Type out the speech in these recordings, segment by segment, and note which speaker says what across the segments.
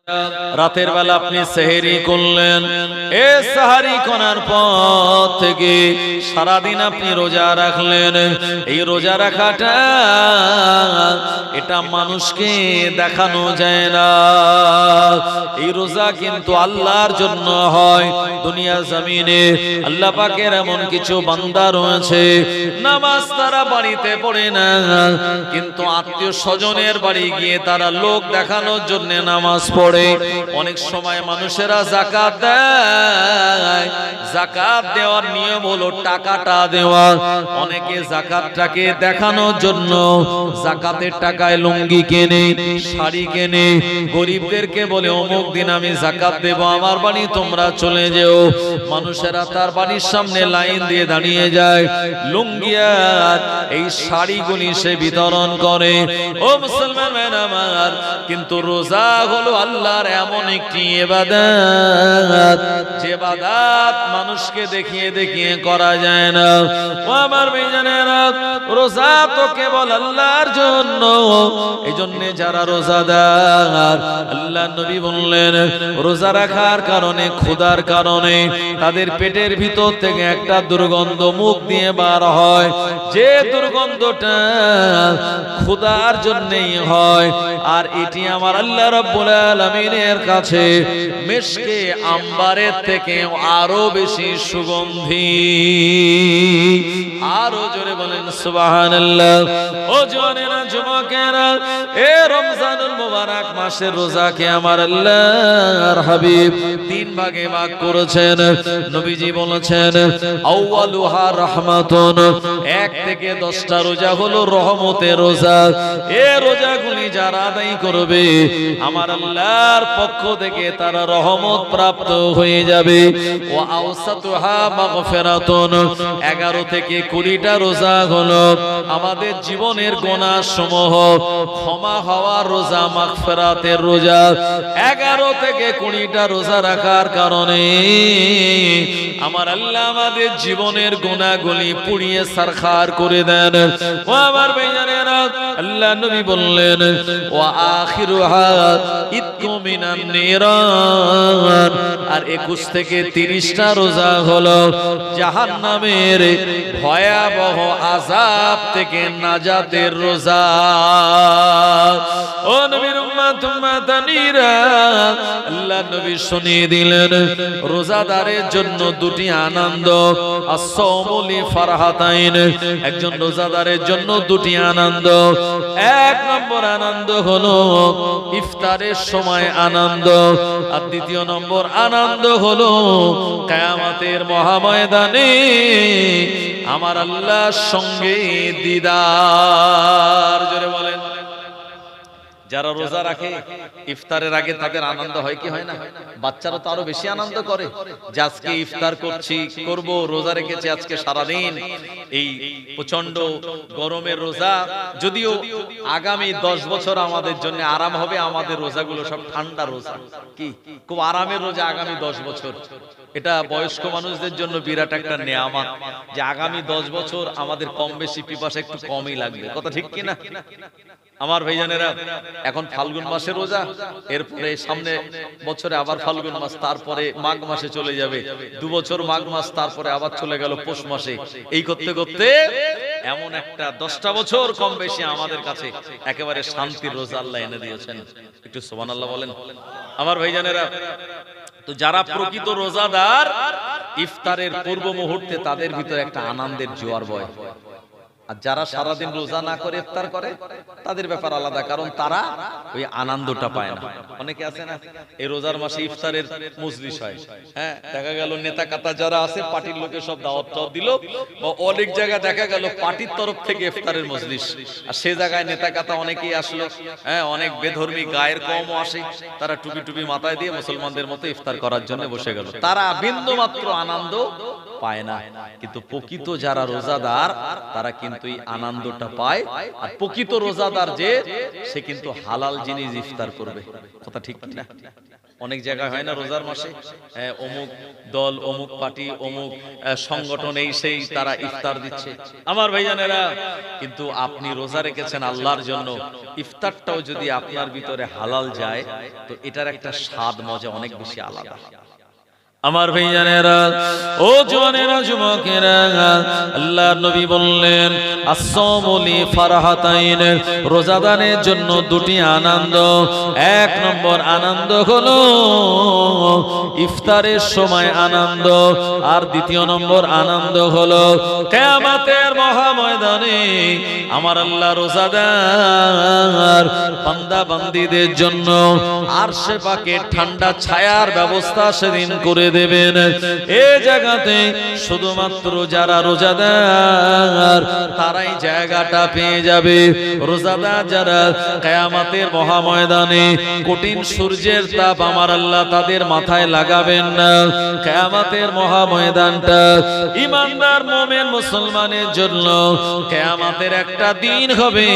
Speaker 1: রাতের বেলা আপনি সেহরি করলেন, এই সেহরি করার পর থেকে সারাদিন আপনি রোজা রাখলেন। এই রোজা রাখাটা এটা মানুষকে দেখানো যায় না। এই রোজা কিন্তু আল্লাহর জন্য হয়। দুনিয়া জমিনে আল্লাহ পাকের এমন কিছু বান্দা রয়েছে, নামাজ তারা বাড়িতে পড়ে না, কিন্তু আত্মীয় স্বজনের বাড়ি গিয়ে তারা লোক দেখানোর জন্য নামাজ পড়ে। অনেক সময় মানুষেরা যাকাত দেয়, যাকাত দেওয়ার নিয়ম হলো টাকাটা দেওয়া। অনেকে যাকাতটাকে দেখানোর জন্য যাকাতের টাকায় লুঙ্গি কেনে, শাড়ি কেনে, গরিবদেরকে বলে অমুক দিন আমি যাকাত দেব, আমার বাড়ি তোমরা চলে যেও। মানুষেরা তার বাড়ির সামনে লাইন দিয়ে দাঁড়িয়ে যায়, লুঙ্গি আর এই শাড়িগুলি সে বিতরণ করে। ও মুসলমান ভাইরা আমার, কিন্তু রোজা হলো আল্লাহর এমন একটি ইবাদত, যে ইবাদত মানুষকে দেখিয়ে দেখিয়ে করা যায় না। ও আমার ভাইজানেরা, রোজা তো কেবল আল্লাহর জন্য। এইজন্য যারা রোজাদার, আল্লাহর নবী বললেন রোজা রাখার কারণে, ক্ষুধার কারণে তাদের পেটের ভিতর থেকে একটা দুর্গন্ধ মুখ দিয়ে বার হয়, যে দুর্গন্ধটা ক্ষুধার জন্যই হয়। আর এটি আমার আল্লাহ রাব্বুল আলামিনের কাছে মিশকে আম্বারের থেকে আরো বেশি সুগন্ধি। আরো জোরে বলেন সুবহানাল্লাহ। ও জওয়ানেরা, যুবকেরা, এ রমজানুল মুবারক মাসের রোজাকে আমার আল্লাহর হাবিব তিন ভাগে ভাগ করেছেন। নবীজি বলেছেন আউয়ালুহা রাহমাতুন, 1 থেকে 10টা রোজা হলো রহমতের রোজা। এই রোজাগুলি যারা আদায় করবে আমার আল্লাহর পক্ষ থেকে তারা রহমত প্রাপ্ত হয়ে যাবে। ওয়া আওসাতুহা মাগফিরাতুন, 11 থেকে 20টা রোজা হলো আমাদের জীবনের গুনাহ সমূহ ক্ষমা হওয়ার রোজা, মাগফিরাতের রোজা। 11 থেকে 20টা রোজা রাখার কারণে আমার আল্লাহ আমাদের জীবনের গুনাহগুলি পুড়িয়ে সারখার করে দেন। ও আমার ভাইজানেরা, আল্লাহ নবী বললেন ওয়া আখিরুহা ইতকু মিনান নিরান, আর 21 থেকে 30টা রোজা হলো জাহান্নামের ভয়াবহ আযাব থেকে নাজাতের রোজা। ও নবীর উম্মত উম্মাতানিরা, আল্লাহ নবী শুনিয়ে দিলেন রোজাদারের জন্য দুটি আনন্দ। as-সাওমু লি ফারহাতাইন, একজন রোজাদারের জন্য দুটি আনন্দ। 1 নম্বর আনন্দ হলো ইফতারের সময় আনন্দ, আর 2 নম্বর আনন্দ হলো কিয়ামতের মহাময়দানে আমার আল্লাহর সঙ্গে দিদার। জোরে বলেন। যারা রোজা রাখে ইফতারের আগে তাদের আনন্দ হয় কি হয় না? বাচ্চারা তো আরো বেশি আনন্দ করে যে আজকে ইফতার করব, রোজা রেখেছি আজকে সারাদিন। এই প্রচন্ড গরমের রোজা, যদিও আগামী 10 বছর আমাদের জন্য আরাম হবে, আমাদের রোজাগুলো সব ঠান্ডা রোজা, কি খুব আরামের রোজা আগামী 10 বছর। এটা বয়স্ক মানুষদের জন্য বিরাট একটা নেয়ামত যে আগামী 10 বছর আমাদের কম বেশি পিপাসা একটু কমই লাগবে। কথা ঠিক কি না আমার ভাইজানেরা? এখন ফাল্গুন মাসে রোজা, এরপরে সামনে বছরে আবার ফাল্গুন মাস, তারপরে মাঘ মাসে চলে যাবে 2 বছর মাঘ মাস, তারপরে আবার চলে গেল পৌষ মাসে। এই করতে করতে এমন একটা 10টা বছর কম বেশি আমাদের কাছে একেবারে শান্তির রোজা আল্লাহ এনে দিয়েছেন। একটু সুবহানাল্লাহ বলেন আমার ভাইজানেরা। তো যারা প্রকৃত রোজাদার, ইফতারের পূর্ব মুহূর্তে তাদের ভিতরে একটা আনন্দের জোয়ার বয়। আর যারা সারাদিন রোজা না করে ইফতার করে তাদের ব্যাপার আলাদা, কারণ তারা ওই আনন্দটা পায় না। অনেকে আছে না এই রোজার মাসে ইফতারের মজলিস হয়, হ্যাঁ, দেখা গেল নেতা কাতা যারা আছে পার্টির লোকে সব দাওয়াত দিল, বা অনেক জায়গায় দেখা গেল পার্টির তরফ থেকে ইফতারের মজলিস, আর সে জায়গায় নেতা কাতা অনেকেই আসলো, হ্যাঁ, অনেক বেধর্মী গায়ের কমও আসে, তারা টুপি টুপি মাথায় দিয়ে মুসলমানদের মতো ইফতার করার জন্য বসে গেল, তারা বিন্দু মাত্র আনন্দ পায় না। কিন্তু প্রকৃত যারা রোজাদার তারা কিন্তু এই আনন্দটা পায়। আর প্রকৃত রোজাদার যে, সে কিন্তু হালাল জিনিস ইফতার করবে। কথা ঠিক কি না? অনেক জায়গায় হয় না রোজার মাসে, অমুক দল, অমুক পার্টি, অমুক সংগঠন এই সেই তারা ইফতার দিচ্ছে। আমার ভাইজানেরা, কিন্তু আপনি রোজা রেখেছেন আল্লাহর জন্য, ইফতারটাও যদি আপনার ভিতরে হালাল যায় তো এটার একটা স্বাদ মজা অনেক বেশি আলাদা। আমার ভাইজানেরা, ও জওয়ানেরা, যুবকেরা, আল্লাহর নবী বললেন as-সাওমু লি ফারহাতাইন, রোজাদারের জন্য দুটি আনন্দ। এক নম্বর আনন্দ হলো ইফতারের সময় আনন্দ, আর দ্বিতীয় নম্বর আনন্দ হলো কিয়ামতের মহা ময়দানে আমার আল্লাহ রোজাদার বান্দা বান্দীদের জন্য আরশে পাকের ঠান্ডা ছায়ার ব্যবস্থা সেদিন করে দেবেন। এই জায়গাতে শুধুমাত্র যারা রোজাদার তারাই জায়গাটা পেয়ে যাবে। রোজাদার যারা কিয়ামতের মহা ময়দানে কঠিন সূর্যের তাপ আমার আল্লাহ তাদের মাথায় লাগাবেন না। কিয়ামতের মহা ময়দানটা ঈমানদার মুমিন মুসলমানের জন্য কিয়ামতের একটা দিন হবে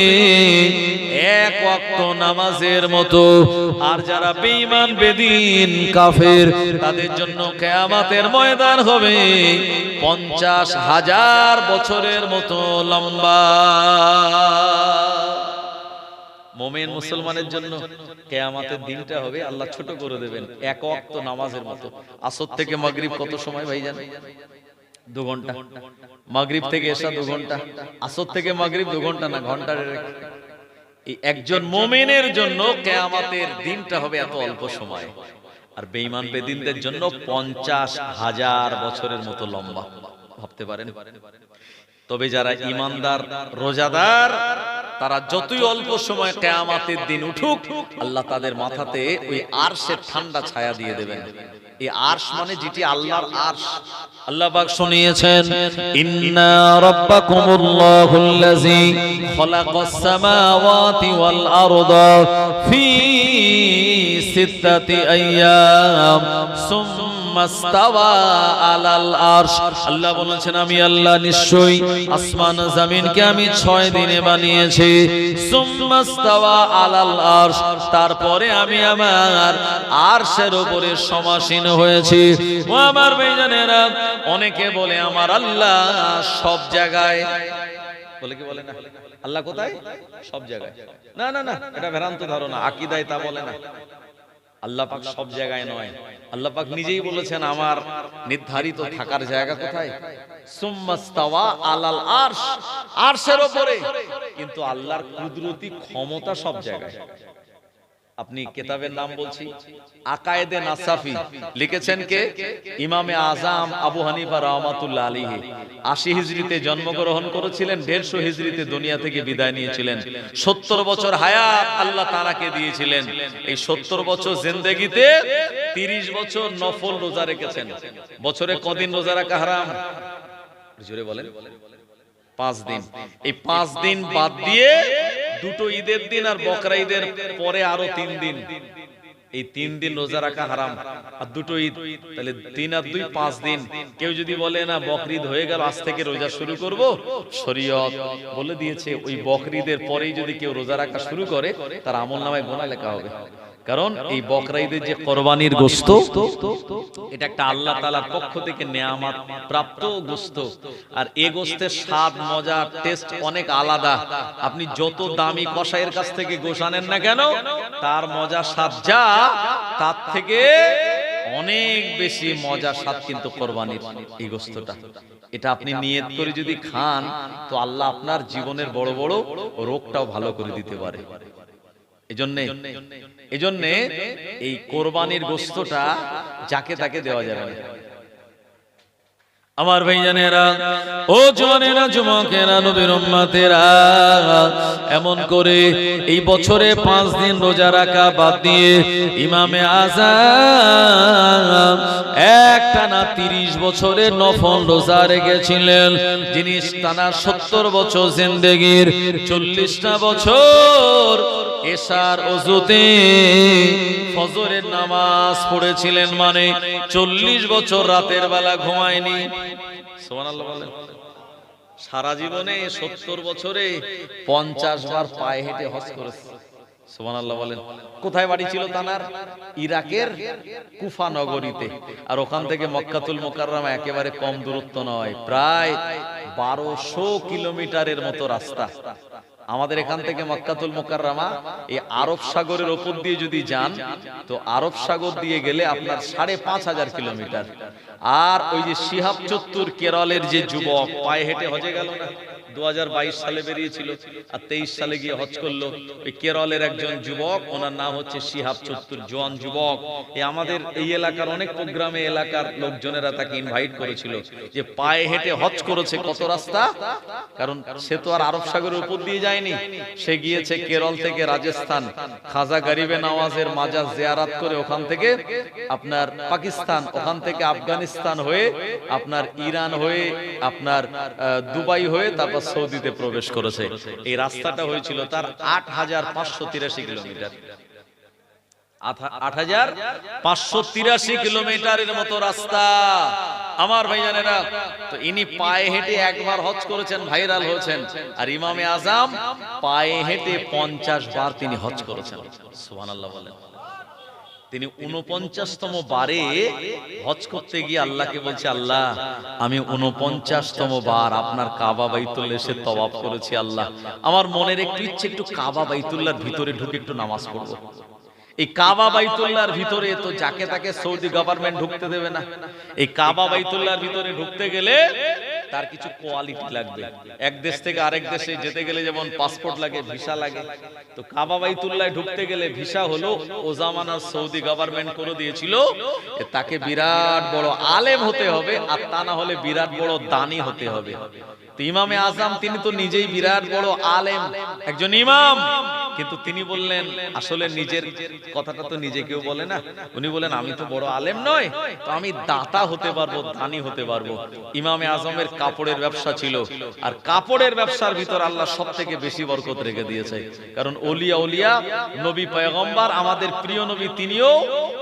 Speaker 1: এক ওয়াক্ত নামাজের মতো, আর যারা বেঈমান বেদিন কাফের তাদের জন্য কিয়ামতের ময়দান হবে 50,000 বছরের মতো লম্বা। মুমিন মুসলমানের জন্য কিয়ামতের দিনটা হবে আল্লাহ ছোট করে দেবেন এক ওয়াক্ত নামাজের মতো। আসর থেকে মাগরিব কত সময় ভাই জানেন? 2 ঘন্টা। মাগরিব থেকে এশা 2 ঘন্টা, আসর থেকে মাগরিব 2 ঘন্টা না, ঘন্টার। এই একজন মুমিনের জন্য কিয়ামতের দিনটা হবে এত অল্প সময়, আর বেঈমান বেদিনদের জন্য 50,000 বছরের মতো লম্বা। ভাবতে পারেন? তবে যারা ঈমানদার রোজাদার তারা যতই অল্প সময় কিয়ামতের দিন উঠুক আল্লাহ তাদের মাথাতে ওই আরশের ঠান্ডা ছায়া দিয়ে দেবেন। এই আরশ মানে যেটি আল্লাহর আরশ। আল্লাহ পাক শুনিয়েছেন, ইন্না রাব্বাকুমুল্লাহুল্লাযী খালাকাস সামাওয়াতি ওয়াল আরদা ফি সিত্তাতি আইয়াম সুম্মা ইসতাওয়া আলাল আরশ। আল্লাহ বলেছেন, আমি আল্লাহ নিশ্চয়ই আসমান জমিনকে আমি 6 দিনে বানিয়েছি। সুম্মা ইসতাওয়া আলাল আরশ, তারপরে আমি আমার আরশের উপরে সমাসীন হয়েছি। ও আমার ভাইজানেরা, অনেকে বলে আমার আল্লাহ সব জায়গায়, বলে কি বলে না? আল্লাহ কোথায়? সব জায়গায়। না না না, এটা ভ্রান্ত ধারণা, আকীদায় তা বলে না। আল্লাহ পাক সব জায়গায় নয়, আল্লাহ পাক নিজেই বলেছেন আমার নির্ধারিত থাকার জায়গা কোথায়? সুম্মাস্তাওয়া আলাল আরশ, আরশের উপরে। কিন্তু আল্লাহর কুদরতি ক্ষমতা সব জায়গায়। আপনি কিতাবের নাম বলছি, আকায়েদে নাসাফি, লিখেছেন কে? ইমামে আজম আবু হানিফা রাহমাতুল্লাহ আলাইহি। 80 হিজরিতে জন্মগ্রহণ করেছিলেন, 150 হিজরিতে দুনিয়া থেকে বিদায় নিয়েছিলেন। 70 বছর হায়াত আল্লাহ তাআলাকে দিয়েছিলেন। এই 70 বছর জিন্দেগিতে 30 বছর নফল রোজা রেখেছেন। বছরে কদিন রোজা রাখা হারাম? জোরে বলেন। 5 দিন। এই 5 দিন বাদ দিয়ে দুটো ঈদের দিন আর বকরা ঈদের পরে আরো 3 দিন, এই 3 দিন রোজা রাখা হারাম। আর দুটো ঈদ, তাহলে 3 আর 2 5 দিন। কেউ যদি বলে না বকরিদ হয়ে গেল আজ থেকে রোজা শুরু করব, শরীয়ত বলে দিয়েছে ওই বকরিদের পরেই যদি কেউ রোজা রাখা শুরু করে তার আমলনামায় গুনাহ লেখা হবে। কারণ এই বকরা ঈদের যে কোরবানির গোশত, এটা একটা আল্লাহ তাআলার পক্ষ থেকে নেয়ামত প্রাপ্ত গোশত, আর এই গোশতের স্বাদ মজা টেস্ট অনেক আলাদা। আপনি যত দামি কসাইয়ের কাছ থেকে গোশত আনেন না কেন, তার মজা স্বাদ যা, তার থেকে অনেক বেশি মজা স্বাদ কিন্তু কোরবানির এই গোশতটা। এটা আপনি নিয়ত করে যদি খান তো আল্লাহ আপনার জীবনের বড় বড় রোগটাও ভালো করে দিতে পারে। এজন্য এই কোরবানির গোশতটা যাকে তাকে দেওয়া যাবে না। আমার ভাইজানেরা, ও জওয়ানেরা, যুবকেরা, নবীর উম্মতেরা, এমন করে এই বছরে 5 দিন রোজা রাখা বাদ দিয়ে ইমামে আযম একটানা 30 বছরের নফল রোজা রেখেছিলেন। যিনি টানা 70 বছর জিন্দেগির 40টা বছর এশার ওযুতে ফজরের নামাজ পড়েছিলেন, মানে 40 বছর রাতের বেলা ঘুমায়নি। সুবহানাল্লাহ বলেন। সারা জীবনে 70 বছরে 50 বার পায়ে হেঁটে হজ করেছে। সুবহানাল্লাহ বলেন। কোথায় বাড়ি ছিল তানার? ইরাকের কুফা নগরীতে। আর ওখান থেকে মক্কাতুল মুকাররমা একেবারে কম দূরত্ব নয়, প্রায় 1200 কিলোমিটারের মতো রাস্তা। আমাদের এখান থেকে মক্কাতুল মুকাররমা এই আরব সাগরের উপর দিয়ে যদি যান, তো আরব সাগর দিয়ে গেলে আপনার 5500 কিলোমিটার। আর ওই যে শিহাব চত্তুর কেরলের যে যুবক পায়ে হেঁটে হজে গেল না, 2022 সালে বেরিয়েছিল আর 23 সালে গিয়ে হজ করলো, ওই কেরলের একজন যুবক, ওনার নাম হচ্ছে শিহাব চত্তুর, জোয়ান যুবক। আমাদের এই এলাকার অনেক প্রোগ্রামে এলাকার লোকজনেরা তাকে ইনভাইট করেছিল, যে পায়ে হেঁটে হজ করেছে কত রাস্তা, কারণ সে তো আর আরব সাগরের উপর দিয়ে যায়নি, সে গিয়েছে কেরল থেকে রাজস্থান, খাজা গরিবে নওয়াজের মাজার জিয়ারত করে, ওখান থেকে আপনার পাকিস্তান, ওখান থেকে আফগানিস্তান হয়ে আপনার ইরান হয়ে আপনার দুবাই হয়ে তারপর সৌদিতে প্রবেশ করেছে। এই রাস্তাটা হয়েছিল তার 8583 কিলোমিটার, 8583 কিলোমিটারের মতো রাস্তা। আমার ভাইজানেরা, তো ইনি পায়ে হেঁটে একবার হজ করেছেন, ভাইরাল হয়েছেন। আর ইমামে আজম পায়ে হেঁটে 50 বার তিনি হজ করেছেন। সুবহানাল্লাহ বলেন। তিনি 49তম বারে হজ করতে গিয়ে আল্লাহকে বলছে, আল্লাহ আমি 49তম বার আপনার কাবা বাইতুল্লাহ এসে তওয়াফ করেছি, আল্লাহ আমার মনের একটু ইচ্ছে একটু কাবা বাইতুল্লাহর ভিতরে ঢুকে একটু নামাজ পড়বো। এই কাবা বাইতুল্লাহর ভিতরে তো যাকে তাকে সৌদি গভর্নমেন্ট ঢুকতে দেবে না। এই কাবা বাইতুল্লাহর ভিতরে ঢুকতে গেলে তার কিছু কোয়ালিটি লাগবে। এক দেশ থেকে আরেক দেশে যেতে গেলে যেমন পাসপোর্ট লাগে, ভিসা লাগে, তো কাবা বাইতুল্লাহ ঢুকতে গেলে ভিসা হলো ও জামানার সৌদি গভর্নমেন্ট করে দিয়েছিল, তাকে বিরাট বড় আলেম হতে হবে, আর তা না হলে বিরাট বড় দানী হতে হবে। তো ইমামে আজম তিনি তো নিজেই বিরাট বড় আলেম, একজন ইমাম, কিন্তু তিনি বললেন আসলে নিজের কথাটা তো নিজে কেউ বলে না। উনি বলেন আমি তো বড় আলেম নয়, তো আমি দাতা হতে পারবো, দানী হতে পারবো। ইমামে আজমের কাপড়ের ব্যবসা ছিল, আর কাপড়ের ব্যবসার ভিতর আল্লাহ সবথেকে বেশি বরকত রেখে দিয়েছে, কারণ ওলিয়া ওলিয়া নবী পয়গম্বর আমাদের প্রিয় নবী তিনিও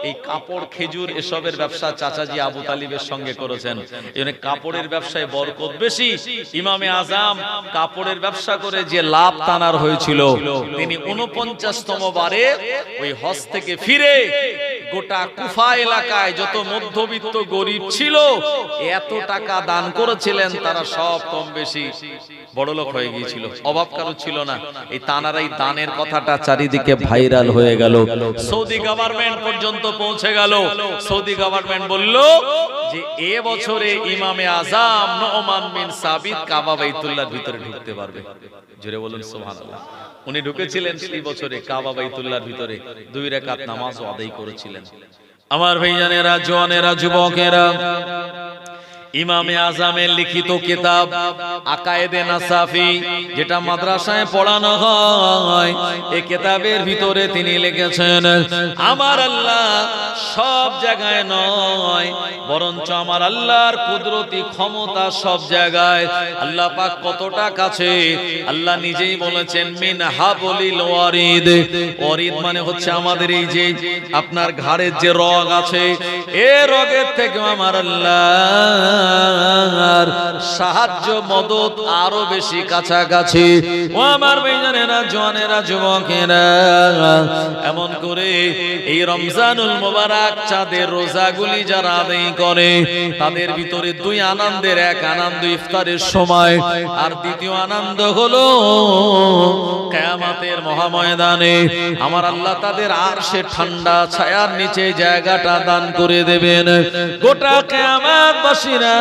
Speaker 1: এই কাপড় খেজুর এসবের ব্যবসা চাচাজি আবু তালিবের সঙ্গে করেছেন। এজন্য কাপড়ের ব্যবসায় বরকত বেশি। ইমামে আজম কাপড়ের ব্যবসা করে যে লাভ তানার হয়েছিল, তিনি 49তম বারে ওই হজ থেকে ফিরে গোটা কুফা এলাকায় যত মধ্যবিত্ত গরিব ছিল এত টাকা দান করেছিলেন, তারা সব কম বেশি বড়লোক হয়ে গিয়েছিল, অভাব কারো ছিল না। এই তানারাই দানের কথাটা চারিদিকে ভাইরাল হয়ে গেল, সৌদি গভর্নমেন্ট পর্যন্ত পৌঁছে গেল। সৌদি গভর্নমেন্ট বলল যে এ বছরে ইমামে আজম নুমান বিন সাবিত কাবা বাইতুল্লাহর ভিতরে ঢুকতে পারবে। জোরে বলুন সুবহানাল্লাহ। উনি ঢুকেছিলেন সেই বছরে কাবা বাইতুল্লাহর ভিতরে, 2 রাকাত নামাজও আদায় করেছিলেন। আমার ভাইজানেরা, জওয়ানেরা, যুবকেরা, ইমামে আজমের লিখিত কিতাব আকায়েদে নাসাফি, যেটা মাদ্রাসায় পড়ানো হয়, এই কিতাবের ভিতরে তিনি লিখেছেন আমার আল্লাহ সব জায়গায় নয়, বরঞ্চ আমার আল্লাহর কুদরতি ক্ষমতা সব জায়গায়। আল্লাহ পাক কতটা কাছে, আল্লাহ নিজেই বলেছেন মিন হাবলিল ওয়ারিদ। ওয়ারিদ মানে হচ্ছে আমাদের এই যে আপনার ঘাড়ের যে রগ আছে, এই রগের থেকে আমার আল্লাহ সাহায্য মদত আরো বেশি কাছাকাছি। ও আমার ভাইজানেরা, জওয়ানেরা, যুবকেরা, এমন করে এই রমজানুল মুবারক চাঁদের রোজাগুলি যারা আদায় করে, তাদের ভিতরে 2 আনন্দের, এক আনন্দ ইফতারের সময়, আর দ্বিতীয় আনন্দ হলো কিয়ামতের মহাময়দানে আমার আল্লাহ তাদের আরশে ঠান্ডা ছায়ার নিচে জায়গাটা দান করে দেবেন। গোটা কিয়ামতবাসীরা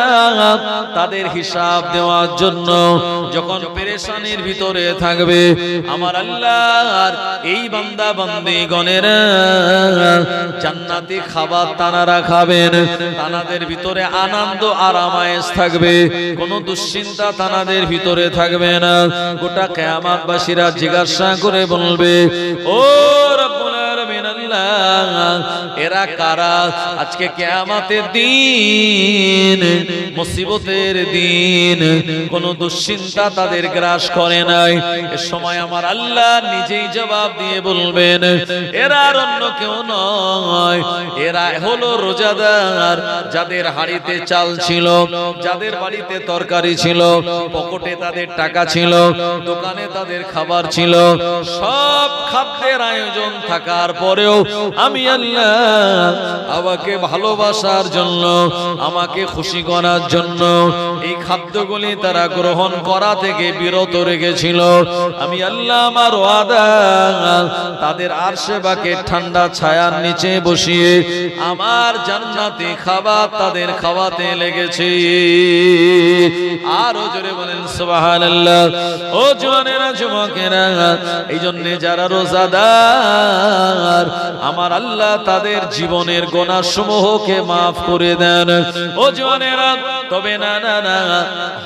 Speaker 1: তাদের হিসাব দেওয়ার জন্য যখন পেরেশানির ভিতরে থাকবে, আমার আল্লাহর এই বান্দা বান্দীগণেরা জান্নাতি খাবার তানারা খাবেন, তানাদের ভিতরে আনন্দ আরামায়েশ থাকবে, কোনো দুশ্চিন্তা তানাদের ভিতরে থাকবে না। গোটা কিয়ামতবাসীরা জিজ্ঞাসা করে বলবে, ও রব্বুল আলামিন আল্লাহ, এরা কারা? আজকে কিয়ামতের দিন, মুসিবতের দিন, কোনো দুশ্চিন্তা তাদের গ্রাস করে নাই। এ সময় আমার আল্লাহ নিজেই জবাব দিয়ে বলবেন, এরা আর অন্য কেউ নয়, এরা হলো রোজাদার, যাদের হাড়িতে চাল ছিল, যাদের বাড়িতে তরকারি ছিল, পকেটে তাদের টাকা ছিল, দোকানে তাদের খাবার ছিল, সব খাদ্যের আয়োজন থাকার পরেও আমি আল্লাহ আমাকে ভালোবাসার জন্য, আমাকে খুশি করার জন্য এই খাদ্যগুলি তারা গ্রহণ করা থেকে বিরত রেখেছিল। আমি আল্লাহ আমার ওয়াদা তাদের আরশে বাকে ঠান্ডা ছায়ার নিচে বসিয়ে আমার জান্নাতি খাবার তাদের খাওয়াতে লেগেছে। আরো জোরে বলেন সুবহানাল্লাহ। ও জওয়ানেরা, যুবকেরা, এই জন্য যারা রোজাদার আমার আল্লাহ তাদের জীবনের গুনাহ সমূহকে মাফ করে দেন। ও জওয়ানেরা, তবে না না না,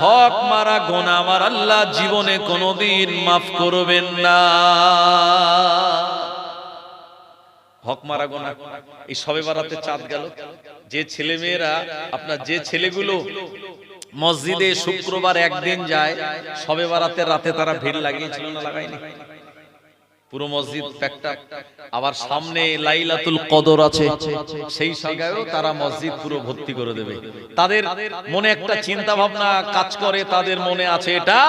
Speaker 1: হক মারা গুনাহ আমার আল্লাহ জীবনে কোনোদিন মাফ করবেন না। হক মারা গুনাহ, এই শবে বারাতে চাঁদ গেল, যে ছেলে মেয়েরা আপনার, যে ছেলেগুলো মসজিদে শুক্রবার একদিন যায়, শবে বারাতের রাতে তারা ভিড় লাগিয়েছিল না লাগায়নি? পুরো মসজিদ প্যাকটা। আবার সামনে লাইলাতুল কদর আছে, সেই জায়গায়ও তারা মসজিদ পুরো ভর্তি করে দেবে। তাদের মনে একটা চিন্তা ভাবনা কাজ করে, তাদের মনে আছে এটা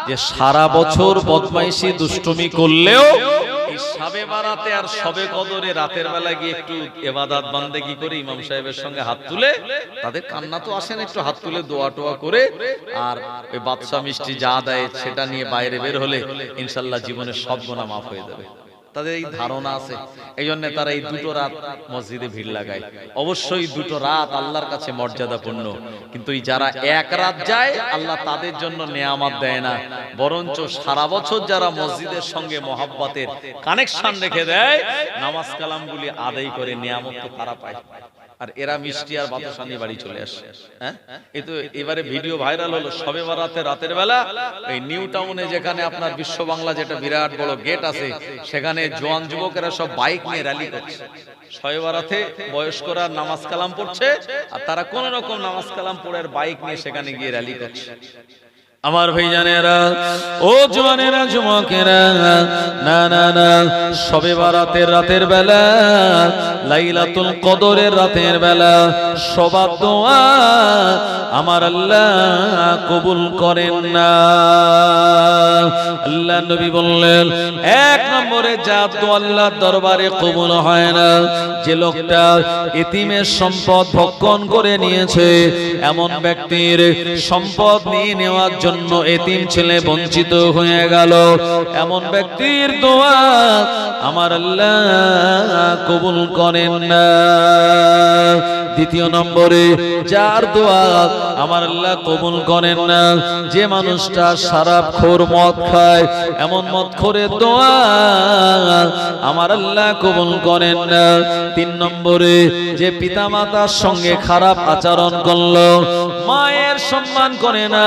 Speaker 1: যে সারা বছর বদমাইশি দুষ্টুমি করলেও এই শবে বারাতে আর শবে কদরে রাতের বেলা গিয়ে একটু ইবাদত বান্দেগি করে ইমাম সাহেবের সঙ্গে হাত তুলে, তাদের কান্না তো আসেন, একটু হাত তুলে দোয়া টোয়া করে আর ওই বাদশা মিষ্টি যা দেয় সেটা নিয়ে বাইরে বের হলে ইনশাআল্লাহ জীবনের সব গুনাহ মাফ হয়ে যাবে। তাদের এই ধারণা আছে, এই জন্য তারা এই দুটো রাত মসজিদে ভিড় লাগায়। অবশ্যই দুটো রাত আল্লাহর কাছে মর্যাদাপূর্ণ, কিন্তু এই যারা এক রাত যায় আল্লাহ তাদের জন্য নেয়ামত দেয় না, বরঞ্চ সারা বছর যারা মসজিদের সঙ্গে মহাব্বতের কানেকশন রেখে দেয়, নামাজ কালামগুলি আদায় করে, নেয়ামত তো তারা পায়। আর এরা মিষ্টি আর বাতাসা নিয়ে বাড়ি চলে আসে। হ্যাঁ, এই তো এবারে ভিডিও ভাইরাল হলো শবে বারাতে রাতের বেলা এই নিউ টাউনে, যেখানে আপনার বিশ্ব বাংলা যেটা বিরাট বড় গেট আছে, সেখানে জওয়ান যুবকেরা সব বাইক নিয়ে র্যালি করছে। শবে বারাতে বয়স্করা নামাজ কালাম পড়ছে আর তারা কোন রকম নামাজ কালাম পড়ে আর বাইক নিয়ে সেখানে গিয়ে র্যালি করছে। আমার ভাইজানেরা, ও জওয়ানেরা, যুবকেরা, না না না, শবে বারাতের রাতের বেলা, লাইলাতুল কদরের রাতের বেলা সবার দোয়া আমার আল্লাহ কবুল করেন না। আল্লাহ নবী বললেন, এক নম্বরে যা দোয়া আল্লাহর দরবারে কবুল হয় না, যে লোকটা এতিমের সম্পদ ভক্ষণ করে নিয়েছে, এমন ব্যক্তির সম্পদ নিয়ে নেওয়ার জন্য এতিম ছেলে বঞ্চিত হয়ে গেল, এমন ব্যক্তির দোয়া আমার আল্লাহ কবুল করেন না। দ্বিতীয় নম্বরে যার দোয়া আমার আল্লাহ কবুল করেন না, যে মানুষটা শরাবখোর, মদ খায়, এমন মদখোরের দোয়া আমার আল্লাহ কবুল করেন না। তিন নম্বরে যে পিতামাতার সঙ্গে খারাপ আচরণ করলো, মায়ের সম্মান করে না,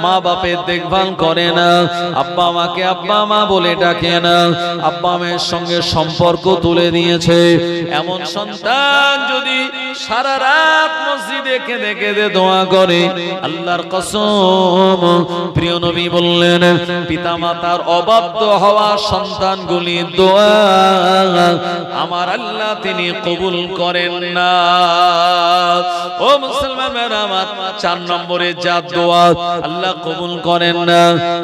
Speaker 1: মা বাপের দেখভাল করে না, আব্বা মাকে আব্বা মা বলে ডাকে না, আব্বা মায়ের সঙ্গে সম্পর্ক তুলে দিয়েছে, এমন সন্তান যদি সারা রাত মসজিদে কেঁদে কেঁদে দোয়া করে, আল্লাহর কসম, প্রিয় নবী বললেন, পিতামাতার অবাধ্য হওয়া সন্তানগুলির দোয়া আমার আল্লাহ তিনি কবুল করেন না। ও মুসলমানেরা আমার, চার নম্বরে যার দোয়া আল্লাহ কবুল করেন না,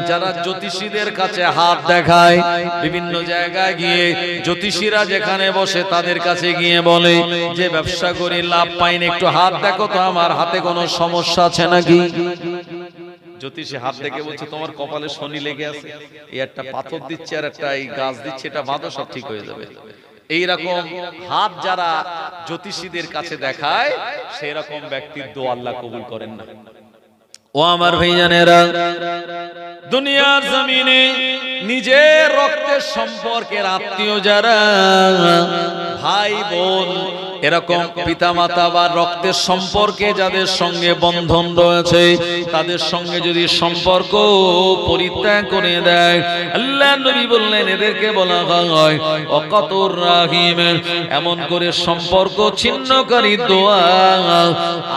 Speaker 1: যারা জ্যোতিষীদের কাছে হাত দেখায়, বিভিন্ন জায়গায় গিয়ে জ্যোতিষীরা যেখানে বসে তাদের কাছে গিয়ে বলে যে ব্যবসা করি, লাভ পাইনি, একটু হাত দেখো তো আমার হাতে কোনো সমস্যা আছে নাকি। জ্যোতিষী হাত দেখে বলছে তোমার কপালে শনি লেগে আছে, এই একটা পাথর দিচ্ছে আর একটা এই গাছ দিচ্ছে, এটা বাঁধো সব ঠিক হয়ে যাবে। এইরকম হাত যারা জ্যোতিষীদের কাছে দেখায়, সেই রকম ব্যক্তির দোয়া আল্লাহ কবুল করেন না। ও আমার ভাইজানেরা, দুনিয়ার জমিনে নিজের রক্তের সম্পর্কের আত্মীয় যারা, ভাই বোন, এরকম পিতামাতা বা রক্তের সম্পর্কে যাদের সঙ্গে বন্ধন রয়েছে, তাদের সঙ্গে যদি সম্পর্ক পরিত্যাগ করে দেয়, আল্লাহ নবী বললেন এদেরকে বলা হয় ওয়াকাতুর রাহিম, এমন করে সম্পর্ক ছিন্নকারী দোয়া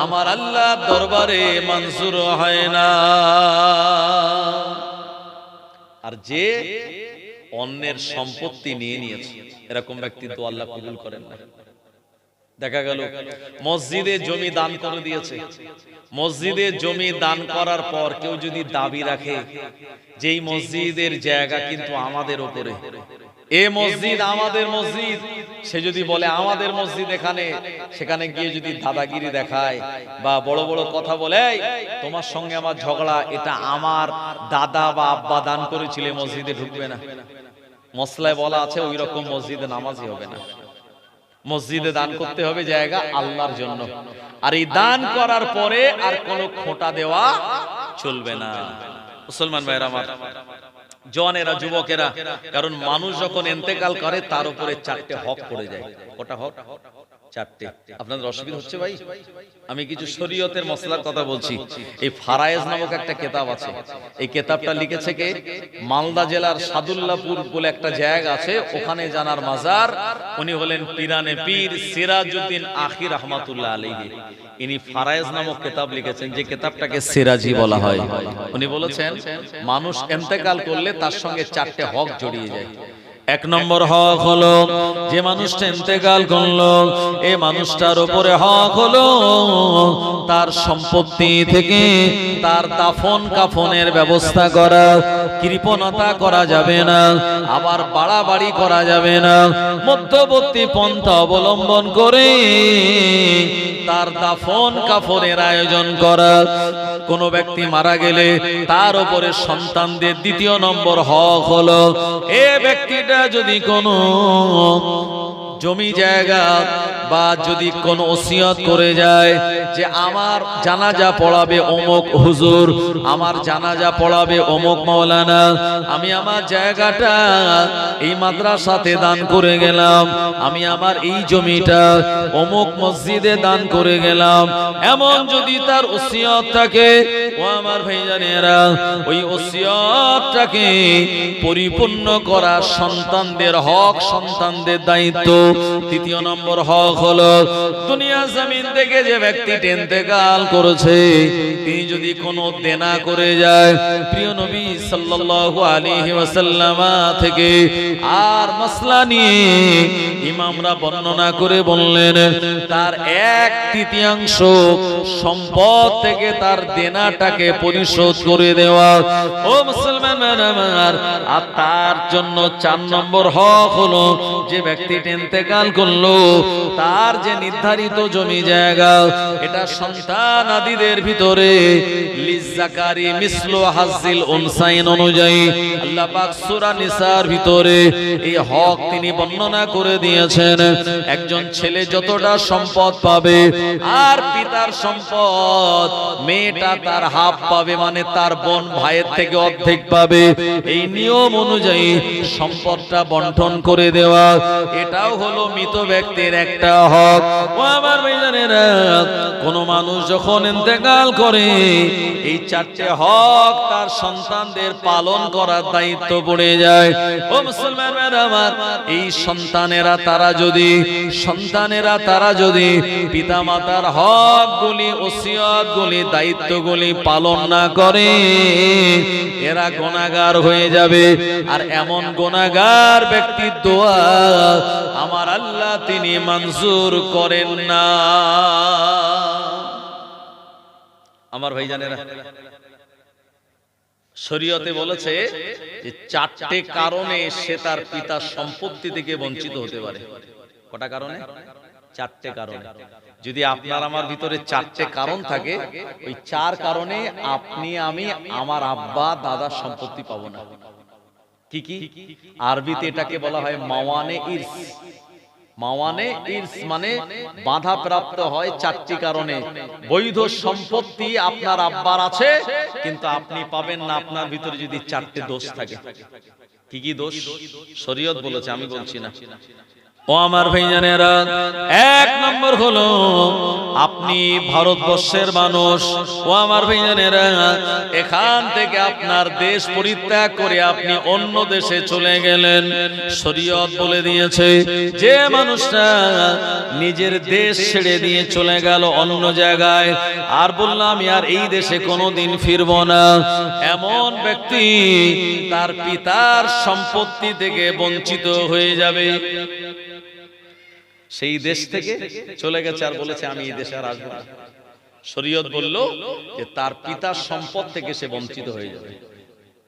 Speaker 1: আমার আল্লাহ দরবারে মঞ্জুর হয় না। আর যে অন্যের সম্পত্তি নিয়ে নিয়েছে, এরকম ব্যক্তি তো আল্লাহ কবুল করেন না। দেখা গেল মসজিদে জমি দান করে দিয়েছে, মসজিদে জমি দান করার পর কেউ যদি দাবি রাখে যে এই মসজিদের জায়গা কিন্তু আমাদের উপরে, এ মসজিদ আমাদের মসজিদ, সে যদি বলে আমাদের মসজিদ এখানে, সেখানে গিয়ে যদি দাদাগিরি দেখায় বা বড় বড় কথা বলে, তোমার সঙ্গে আমার ঝগড়া, এটা আমার দাদা বা আব্বা দান করেছিল, মসজিদে ঢুকবে না। মসলায় বলা আছে ওই রকম মসজিদে নামাজই হবে না। মসজিদে দান করতে হবে জায়গা আল্লাহর জন্য, আর এই দান করার পরে আর কোনো খোঁটা দেওয়া চলবে না। মুসলমান ভাইরা আমার, জওয়ানেরা, যুবকেরা, কারণ মানুষ যখন ইন্তেকাল করে তার উপরে চারটে হক পড়ে যায়। কটা হক? চারটে। আপনাদের অসুবিধা হচ্ছে ভাই? আমি কিছু শরীয়তের মসলার কথা বলছি। এই ফারায়েজ নামক একটা কিতাব আছে, এই কিতাবটা লিখেছে কে? মালদা জেলার সাদুল্লাহপুর বলে একটা জায়গা আছে, ওখানে জানার মাজার। উনি হলেন পিরানে পীর সিরাজউদ্দিন আখি রহমাতুল্লাহ আলাইহি। ইনি ফারায়েজ নামক কিতাব লিখেছেন, যে কিতাবটাকে সিরাজি বলা হয়। উনি বলেছেন মানুষ ইন্তেকাল করলে তার সঙ্গে চারটে হক জড়িয়ে যায়। এক নম্বর হক হলো, যে মানুষটা ইন্তেকাল করলো এই মানুষটার উপরে হক হলো তার সম্পত্তি থেকে তার দাফন কাফনের ব্যবস্থা করা। কৃপণতা করা যাবে না, আবার বাড়াবাড়ি করা যাবে না, মধ্যবর্তী পন্থা অবলম্বন করে তার দাফন কাফনের আয়োজন করা। কোন ব্যক্তি মারা গেলে তার উপরে সন্তানদের দ্বিতীয় নম্বর হক হলো, এ ব্যক্তিটা যদি কোনো জমি জায়গা বা যদি কোনো ওসিয়ত করে যায় যে আমার জানাজা পড়াবে অমুক হুজুর, আমার জানাজা পড়াবে অমুক মাওলানা, আমি আমার জায়গাটা এই মাদ্রাসাতে দান করে গেলাম, আমি আমার এই জমিটা অমুক মসজিদে দান করে গেলাম, এমন যদি তার ওসিয়ত থাকে, ও আমার ভাইজানেরা, ওই ওসিয়তটাকে পরিপূর্ণ করা সন্তানদের হক, সন্তানদের দায়িত্ব। তৃতীয় নম্বর হক হলো, দুনিয়া জমিন থেকে যে ব্যক্তি ইন্তেকাল করেছে তিনি যদি কোনো দেনা করে যায়, প্রিয় নবী সাল্লাল্লাহু আলাইহি ওয়াসাল্লাম থেকে আর মাসলা নিয়ে ইমামরা বর্ণনা করে বললেন তার 1/3 সম্পদ থেকে তার দেনাটাকে পরিশোধ করে দেওয়া। ও মুসলমান আমার, আর তার জন্য 4 নম্বর হক হলো, যে ব্যক্তি ইন্তেকাল করলো তার যে নির্ধারিত জমি জায়গা, এটা সন্তান আদিদের ভিতরে লিজাকারি মিসলু হাজ্জিল উনসাইন অনুযায়ী আল্লাহ পাক সূরা নিসার ভিতরে এই হক তিনি বর্ণনা করে দিয়েছেন। একজন ছেলে যতটা সম্পদ পাবে আর পিতার সম্পদ মেয়েটা তার হাফ পাবে, মানে তার বোন ভাইয়ের থেকে অর্ধেক পাবে। এই নিয়ম অনুযায়ী সম্পদটা বন্টন করে দেওয়া, এটাও হলো মৃত ব্যক্তির একটা হক। ও আমার ভাইজানেরা, কোন মানুষ যখন ইন্তেকাল করে এই 4টে হক তার সন্তানদের পালন করার দায়িত্ব পড়ে যায়। ও মুসলমান আমার, এই সন্তানেরা তারা যদি পিতামাতার হকগুলি, ওসিয়তগুলি, দায়িত্বগুলি পালন না করে এরা গুনাহগার হয়ে যাবে। আর এমন গুনাহগার ব্যক্তির দোয়া আমার আল্লাহ তিনি মঞ্জুর করেন না। আমার ভাইজানেরা, শরীয়তে বলেছে যে 4টে কারণে সে তার পিতার সম্পত্তি থেকে বঞ্চিত হতে পারে। কটা কারণে? 4টে কারণে। যদি আপনার আমার ভিতরে 4টে কারণ থাকে, ওই 4 কারণে আপনি আমি আমার আব্বা দাদার সম্পত্তি পাবো না। কি কি? আরবিতে এটাকে বলা হয় মাওয়ানে ইরস। মাওয়ানে ইরস মানে বাধা প্রাপ্ত হয় 4টি কারণে। বৈধ সম্পত্তি আপনার আব্বার আছে কিন্তু আপনি পাবেন না, আপনার ভিতরে যদি 4টে দোষ থাকে। কি কি দোষ? শরীয়ত বলেছে, আমি বলছি না। ও আমার ভাইজানেরা, 1 নম্বর হলো আপনি ভারতবর্ষের মানুষ। ও আমার ভাইজানেরা, এখান থেকে আপনার দেশ পরিত্যাগ করে আপনি অন্য দেশে চলে গেলেন। শরীয়ত বলে দিয়েছে যে মানুষটা নিজের দেশ ছেড়ে দিয়ে চলে গেল অন্য জায়গায়, আর বললাম আর এই দেশে কোনোদিন ফিরব না, এমন ব্যক্তি তার পিতার সম্পত্তি থেকে বঞ্চিত হয়ে যাবে। সেই দেশ থেকে চলে গেছে আর বলেছে আমি এই দেশে আর আসবো না। শরীয়ত বলল যে তার পিতার সম্পদ থেকে সে বঞ্চিত হয়ে যাবে।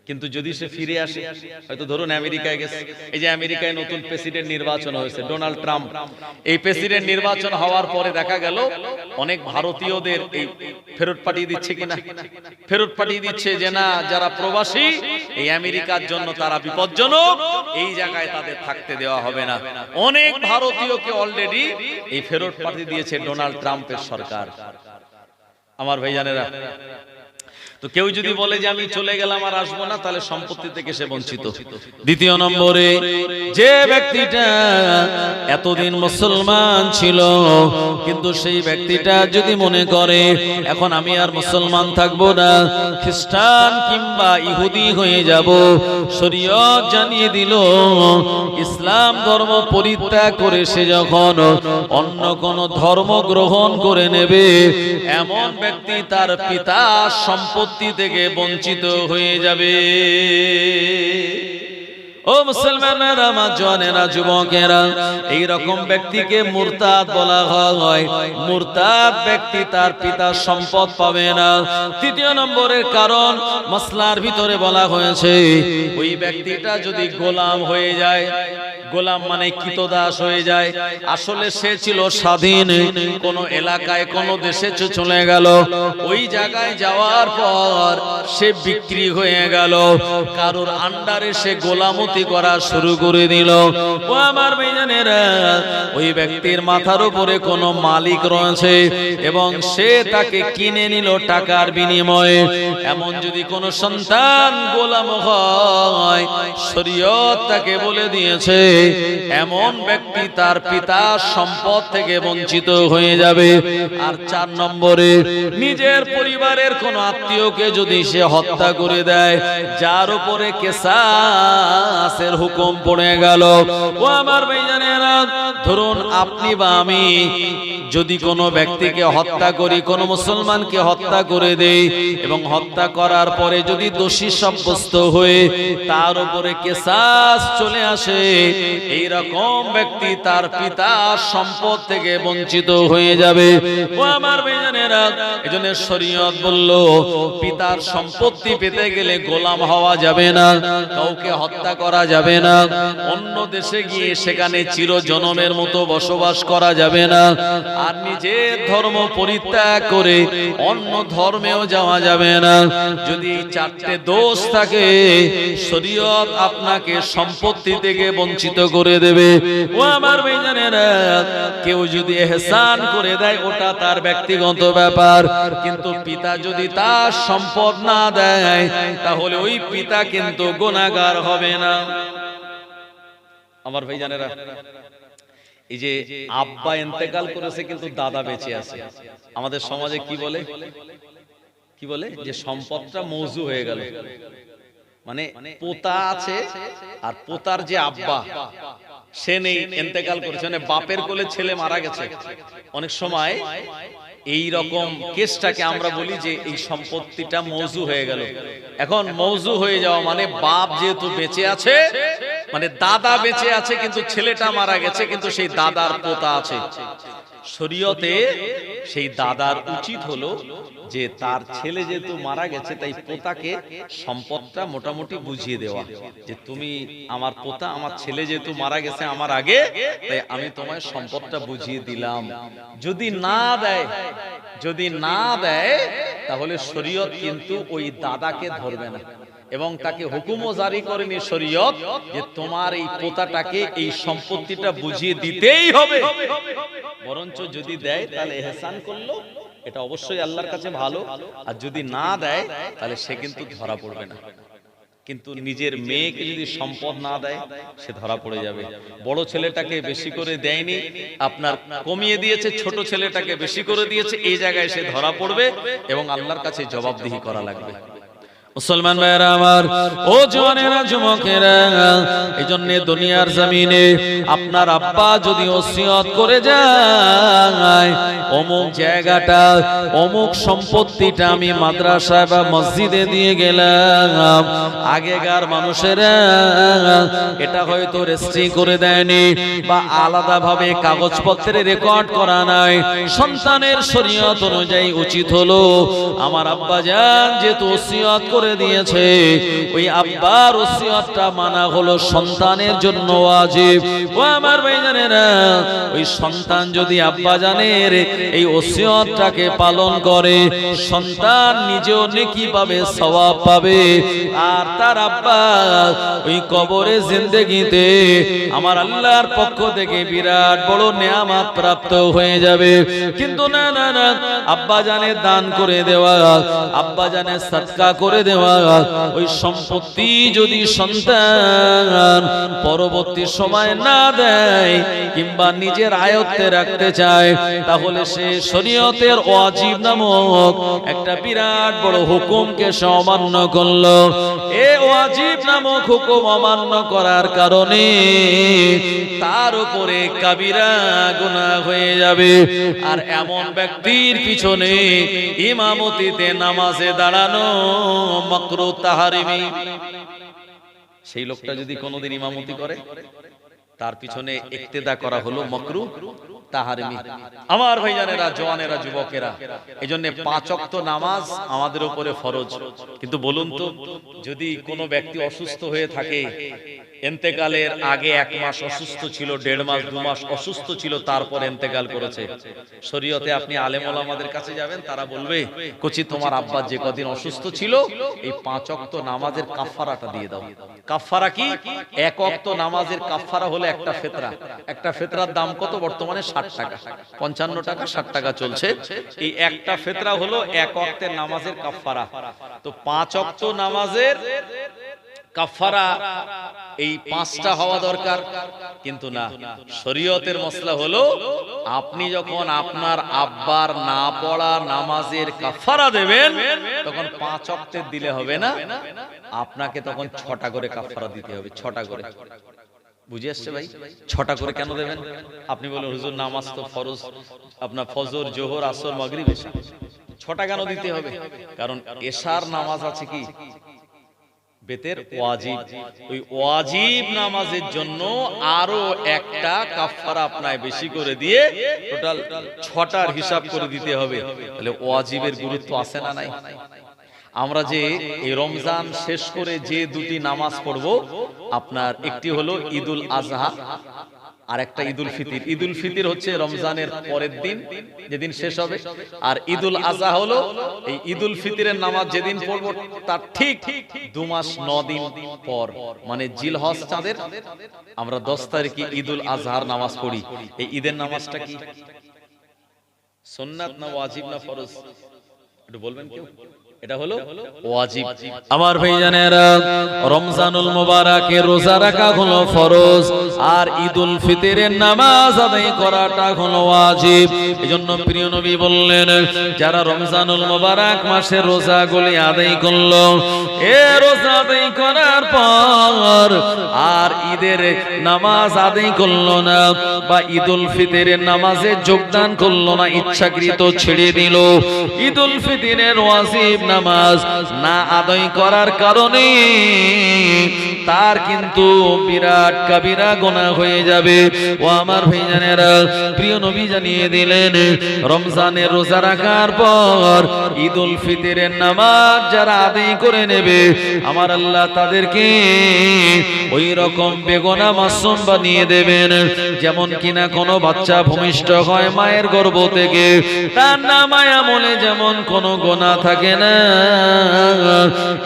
Speaker 1: কিন্তু যদি সে ফিরে আসে, হয়তো ধরুন আমেরিকায় গেছে, এই যে আমেরিকায় নতুন প্রেসিডেন্ট নির্বাচন হয়েছে ডোনাল্ড ট্রাম্প, এই প্রেসিডেন্ট নির্বাচন হওয়ার পরে দেখা গেল অনেক ভারতীয়দের এই ফেরত পাঠিয়ে দিচ্ছে কিনা, ফেরত পাঠিয়ে দিচ্ছে যে না যারা প্রবাসী এই আমেরিকার জন্য তারা বিপজ্জনক, এই জায়গায় তাদের থাকতে দেওয়া হবে না। অনেক ভারতীয়কে অলরেডি এই ফেরত পাঠিয়ে দিয়েছে ডোনাল্ড ট্রাম্পের সরকার। আমার ভাইজানেরা, তো কেউ যদি বলে যে আমি চলে গেলাম আর আসবো না, তাহলে সম্পত্তি থেকে সে বঞ্চিত। দ্বিতীয় নম্বরে, যে ব্যক্তিটা এতদিন মুসলমান ছিল কিন্তু সেই ব্যক্তিটা যদি মনে করে এখন আমি আর মুসলমান থাকবো না, খ্রিস্টান কিংবা ইহুদি হয়ে যাব, শরীয়ত জানিয়ে দিল ইসলাম ধর্ম পরিত্যাগ করে সে যখন অন্য কোন ধর্ম গ্রহণ করে নেবে, এমন ব্যক্তি তার পিতার সম্পত্তি থেকে বঞ্চিত হয়ে যাবে। ও মুসলমানেরা, মা জওয়ানেরা, যুবকেরা, এই রকম ব্যক্তিকে মুরতাদ বলা হয়। মুরতাদ ব্যক্তি তার পিতার সম্পদ পাবে না। তৃতীয় নম্বরের কারণ মাসলার ভিতরে বলা হয়েছে, ওই ব্যক্তিটা যদি গোলাম হয়ে যায়, গোলাম মানে কৃতদাস হয়ে যায়, আসলে সে ছিল স্বাধীন, কোন এলাকায় কোন দেশে চলে গেল, ওই জায়গায় যাওয়ার পর সে বিক্রি হয়ে গেল, কারোর আন্ডারে সে গোলামতি করা শুরু করে দিল। ও আমার ভাইজানেরা, ওই ব্যক্তির মাথার উপরে কোনো মালিক রয়েছে এবং সে তাকে কিনে নিল টাকার বিনিময়ে। এমন যদি কোনো সন্তান গোলাম হয়, শরীয়ত তাকে বলে দিয়েছে এমন ব্যক্তি তার পিতার সম্পদ থেকে বঞ্চিত হয়ে যাবে। আর 4 নম্বরে, নিজের পরিবারের কোন আত্মীয়কে যদি সে হত্যা করে দেয়, যার উপরে কিসাসের হুকুম পড়ে গেল। ও আমার ভাইজানেরা, ধরুন আপনি বা আমি যদি কোনো ব্যক্তিকে হত্যা করি, কোনো মুসলমানকে হত্যা করে দেই এবং হত্যা করার পরে যদি দোষী সাব্যস্ত হয়ে তার উপরে কিসাস চলে আসে, এই রকম ব্যক্তি তার পিতার সম্পদ থেকে বঞ্চিত হয়ে যাবে। ও আমার ভাইজানেরা, এজন্য শরীয়ত বলল পিতার সম্পত্তি পেতে গেলে গোলাম হওয়া যাবে না, কাউকে হত্যা করা যাবে না, অন্য দেশে গিয়ে সেখানে চিরজনমের মতো বসবাস করা যাবে না, আর নিজের ধর্ম পরিত্যাগ করে অন্য ধর্মেও যাওয়া যাবে না। যদি এই 4টে দোষ থাকে, শরীয়ত আপনাকে সম্পত্তি থেকে বঞ্চিত করে দেবে। ও আমার ভাইজানেরা, কেউ যদি ইহসান করে দেয় ওটা তার ব্যক্তিগত ব্যাপার, কিন্তু পিতা যদি তার সম্পদ না দেয় তাহলে ওই পিতা কিন্তু গুনাহগার হবে না। আমার ভাইজানেরা, এই যে আব্বা ইন্তেকাল করেছে কিন্তু দাদা বেঁচে আছে, আমাদের সমাজে কি বলে, কি বলে যে সম্পদটা মওজু হয়ে গেল, মানে পোতা আছে আর পোতার যে আব্বা সে নেই, ইন্তেকাল করেছে, মানে বাপের কোলে ছেলে মারা গেছে। অনেক সময় এই রকম কেসটাকে আমরা বলি যে এই সম্পত্তিটা মওজু হয়ে গেল। এখন মওজু হয়ে যাওয়া মানে বাপ যেহেতু বেঁচে আছে, মানে দাদা বেঁচে আছে কিন্তু ছেলেটা মারা গেছে, কিন্তু সেই দাদার পোতা আছে। শরীয়তে সেই দাদার উচিত হলো যে তার ছেলে যেহেতু মারা গেছে তাই পোতাকে সম্পদটা মোটামুটি বুঝিয়ে দেওয়া, যে তুমি আমার পোতা, আমার ছেলে যেহেতু মারা গেছে আমার আগে, তাই আমি তোমায় সম্পদটা বুঝিয়ে দিলাম। যদি না দেয়, যদি না দেয় তাহলে শরীয়ত কিন্তু ওই দাদাকে ধরবে না এবং তাকে হুকুমও জারি করেনি শরীয়ত যে তোমার এই পোতাটাকে এই সম্পত্তিটা বুঝিয়ে দিতেই হবে। বরঞ্চ যদি দেয় তাহলে ইহসান করলো, এটা অবশ্যই আল্লাহর কাছে ভালো, আর যদি না দেয় তাহলে সে কিন্তু ধরা পড়বে না। কিন্তু নিজের মেয়েকে যদি সম্পদ না দেয় সে ধরা পড়ে যাবে। বড় ছেলেটাকে বেশি করে দেয়নি, আপনার কমিয়ে দিয়েছে, ছোট ছেলেটাকে বেশি করে দিয়েছে, এই জায়গায় সে ধরা পড়বে এবং আল্লাহর কাছে জবাবদিহি করা লাগবে। মুসলমান ভাইরা আমার, ও জওয়ানেরা, যুবকেরা, এইজন্য দুনিয়ার জমিনে আপনার আব্বা যদি ওসিয়ত করে যায়, অমুক জায়গাটা, অমুক সম্পত্তিটা আমি মাদ্রাসায় বা মসজিদে দিয়ে গেলাম, আগেকার মানুষেরা এটা হয়তো রেজিস্ট্রি করে দেয়নি বা আলাদাভাবে কাগজপত্রে রেকর্ড করা নাই। সন্তানের শরীয়ত অনুযায়ী উচিত হলো আমার আব্বা জান যেহেতু ওসিয়ত করে দিয়েছে, ওই আব্বার ওসিয়তটা মানা হলো সন্তানের জন্য ওয়াজিব। ও আমার ভাইজানেরা, ওই সন্তান যদি আব্বা জানের এই ওসিয়তটাকে পালন করে, সন্তান নিজেও নেকি পাবে, সওয়াব পাবে, আর তার আব্বা ওই কবরে জিন্দেগিতে আমার আল্লাহর পক্ষ থেকে বিরাট বড় নেয়ামত প্রাপ্ত হয়ে যাবে। কিন্তু না না না, আব্বা জানের দান করে দেওয়া, আব্বা জানের সদকা করে দেওয়া, ওই সম্পত্তি যদি সন্তান পরবর্তী সময় না দেয় কিংবা নিজের আয়ত্তে রাখতে চায়, তাহলে সে শরীয়তের ওয়াজিব নামক একটা বিরাট বড় হুকুমকে সে অমান্য করলো। এই ওয়াজিব নামক হুকুম অমান্য করার কারণে তার উপরে কাবিরা গুনাহ হয়ে যাবে। আর এমন ব্যক্তির পিছনে ইমামতিতে নামাজে দাঁড়ানো মাকরুহ তাহরিমি। সেই লোকটা যদি কোনোদিন ইমামতি করে, তার পিছনে ইক্তেদা করা হলো মাকরুহ তাহরিমি। আমার ভাইজানেরা, জওয়ানেরা, যুবকেরা, এইজন্য 5 ওয়াক্ত নামাজ আমাদের উপরে ফরজ। কিন্তু বলুন তো, যদি কোনো ব্যক্তি অসুস্থ হয়ে থাকে, ইন্তেকালের আগে 1 মাস অসুস্থ ছিল, 1.5 মাস 2 মাস অসুস্থ ছিল, তারপর ইন্তেকাল করেছে, শরীয়তে আপনি আলেম ওলামাদের কাছে যাবেন, তারা বলবে কোচি তোমার আব্বা যে কদিন অসুস্থ ছিল এই 5 ওয়াক্ত নামাজের কাফারাটা দিয়ে দাও। কাফারা কি? 1 ওয়াক্ত নামাজের কাফারা হলো একটা ফিতরা। একটা ফিতরার দাম কত বর্তমানে? 60 টাকা, 55 টাকা, 60 টাকা চলছে। এই একটা ফিতরা হলো 1 ওয়াক্তের নামাজের কাফারা। তো 5 ওয়াক্ত নামাজের কাফারা এই 5টা হওয়া দরকার, কিন্তু না, শরীয়তের মসলা হলো আপনি যখন আপনার আব্বার না পড়া নামাজের কাফারা দেবেন, তখন 5 ওয়াক্তের দিলে হবে না, আপনাকে তখন 6টা করে কাফারা দিতে হবে। 6টা করে, বুঝে আসছে ভাই? 6টা করে কেন দেবেন? আপনি বলেন হুজুর নামাজ তো ফরজ, আপনার ফজর, জোহর, আসর, মাগরিব, এশা, 6টা কেন দিতে হবে? কারণ এশার নামাজ আছে কি বেতের ওয়াজিব, ওই ওয়াজিব নামাজের জন্য আরো একটা কাফারা আপনায় বেশি করে দিয়ে টোটাল 6টার হিসাব করে দিতে হবে। তাহলে ওয়াজিবের গুরুত্ব আছে না নাই? আমরা যে এই রমজান শেষ করে যে 2টি নামাজ পড়ব, আপনার একটি হলো ঈদুল আজহা আর একটা ঈদুল ফিতর। ঈদুল ফিতর হচ্ছে রমজানের পরের দিন, যেদিন শেষ হবে, আর ঈদুল আজহা হলো এই ঈদুল ফিতরের নামাজ যেদিন পড়ব তার ঠিক 2 মাস 9 দিন পর, মানে জিলহজ চাঁদের আমরা 10 তারিখে ঈদুল আজহার নামাজ পড়ি। এই ঈদের নামাজটা কি সুন্নাত না ওয়াজিব না ফরজ? একটু বলবেন কেউ? এটা হলো ওয়াজিব। আমার ভাইজানেরা, রমজানুল মুবারাকে রোজা রাখা হলো ফরজ, আর ঈদুল ফিতরের নামাজ আদায় করাটা হলো ওয়াজিব। এজন্য প্রিয় নবী বললেন, যারা রমজানুল মুবারক মাসে রোজাগুলি আদায় করলো, এ রোজা আদায় করার পর আর ঈদের নামাজ আদায় করলো না বা ঈদুল ফিতরের নামাজে যোগদান করলো না, ইচ্ছাকৃত ছেড়ে দিল, ঈদুল ফিতরের ওয়াজিব নামাজ না আদায় করার কারণে তার কিন্তু বিরাট কাবিরা গুনাহ হয়ে যাবে। ও আমার ভাইজানেরা, প্রিয় নবী জানিয়ে দিলেন, রমজানের রোজা রাখার পর ঈদুল ফিতরের নামাজ যারা আদায় করে নেবে, আমার আল্লাহ তাদেরকে ওই রকম বেগুনাহ মাসুম বানিয়ে দেবেন, যেমন কিনা কোনো বাচ্চা ভূমিষ্ঠ হয় মায়ের গর্ভ থেকে, তার নামায় আমলে যেমন কোনো গুনাহ থাকে না,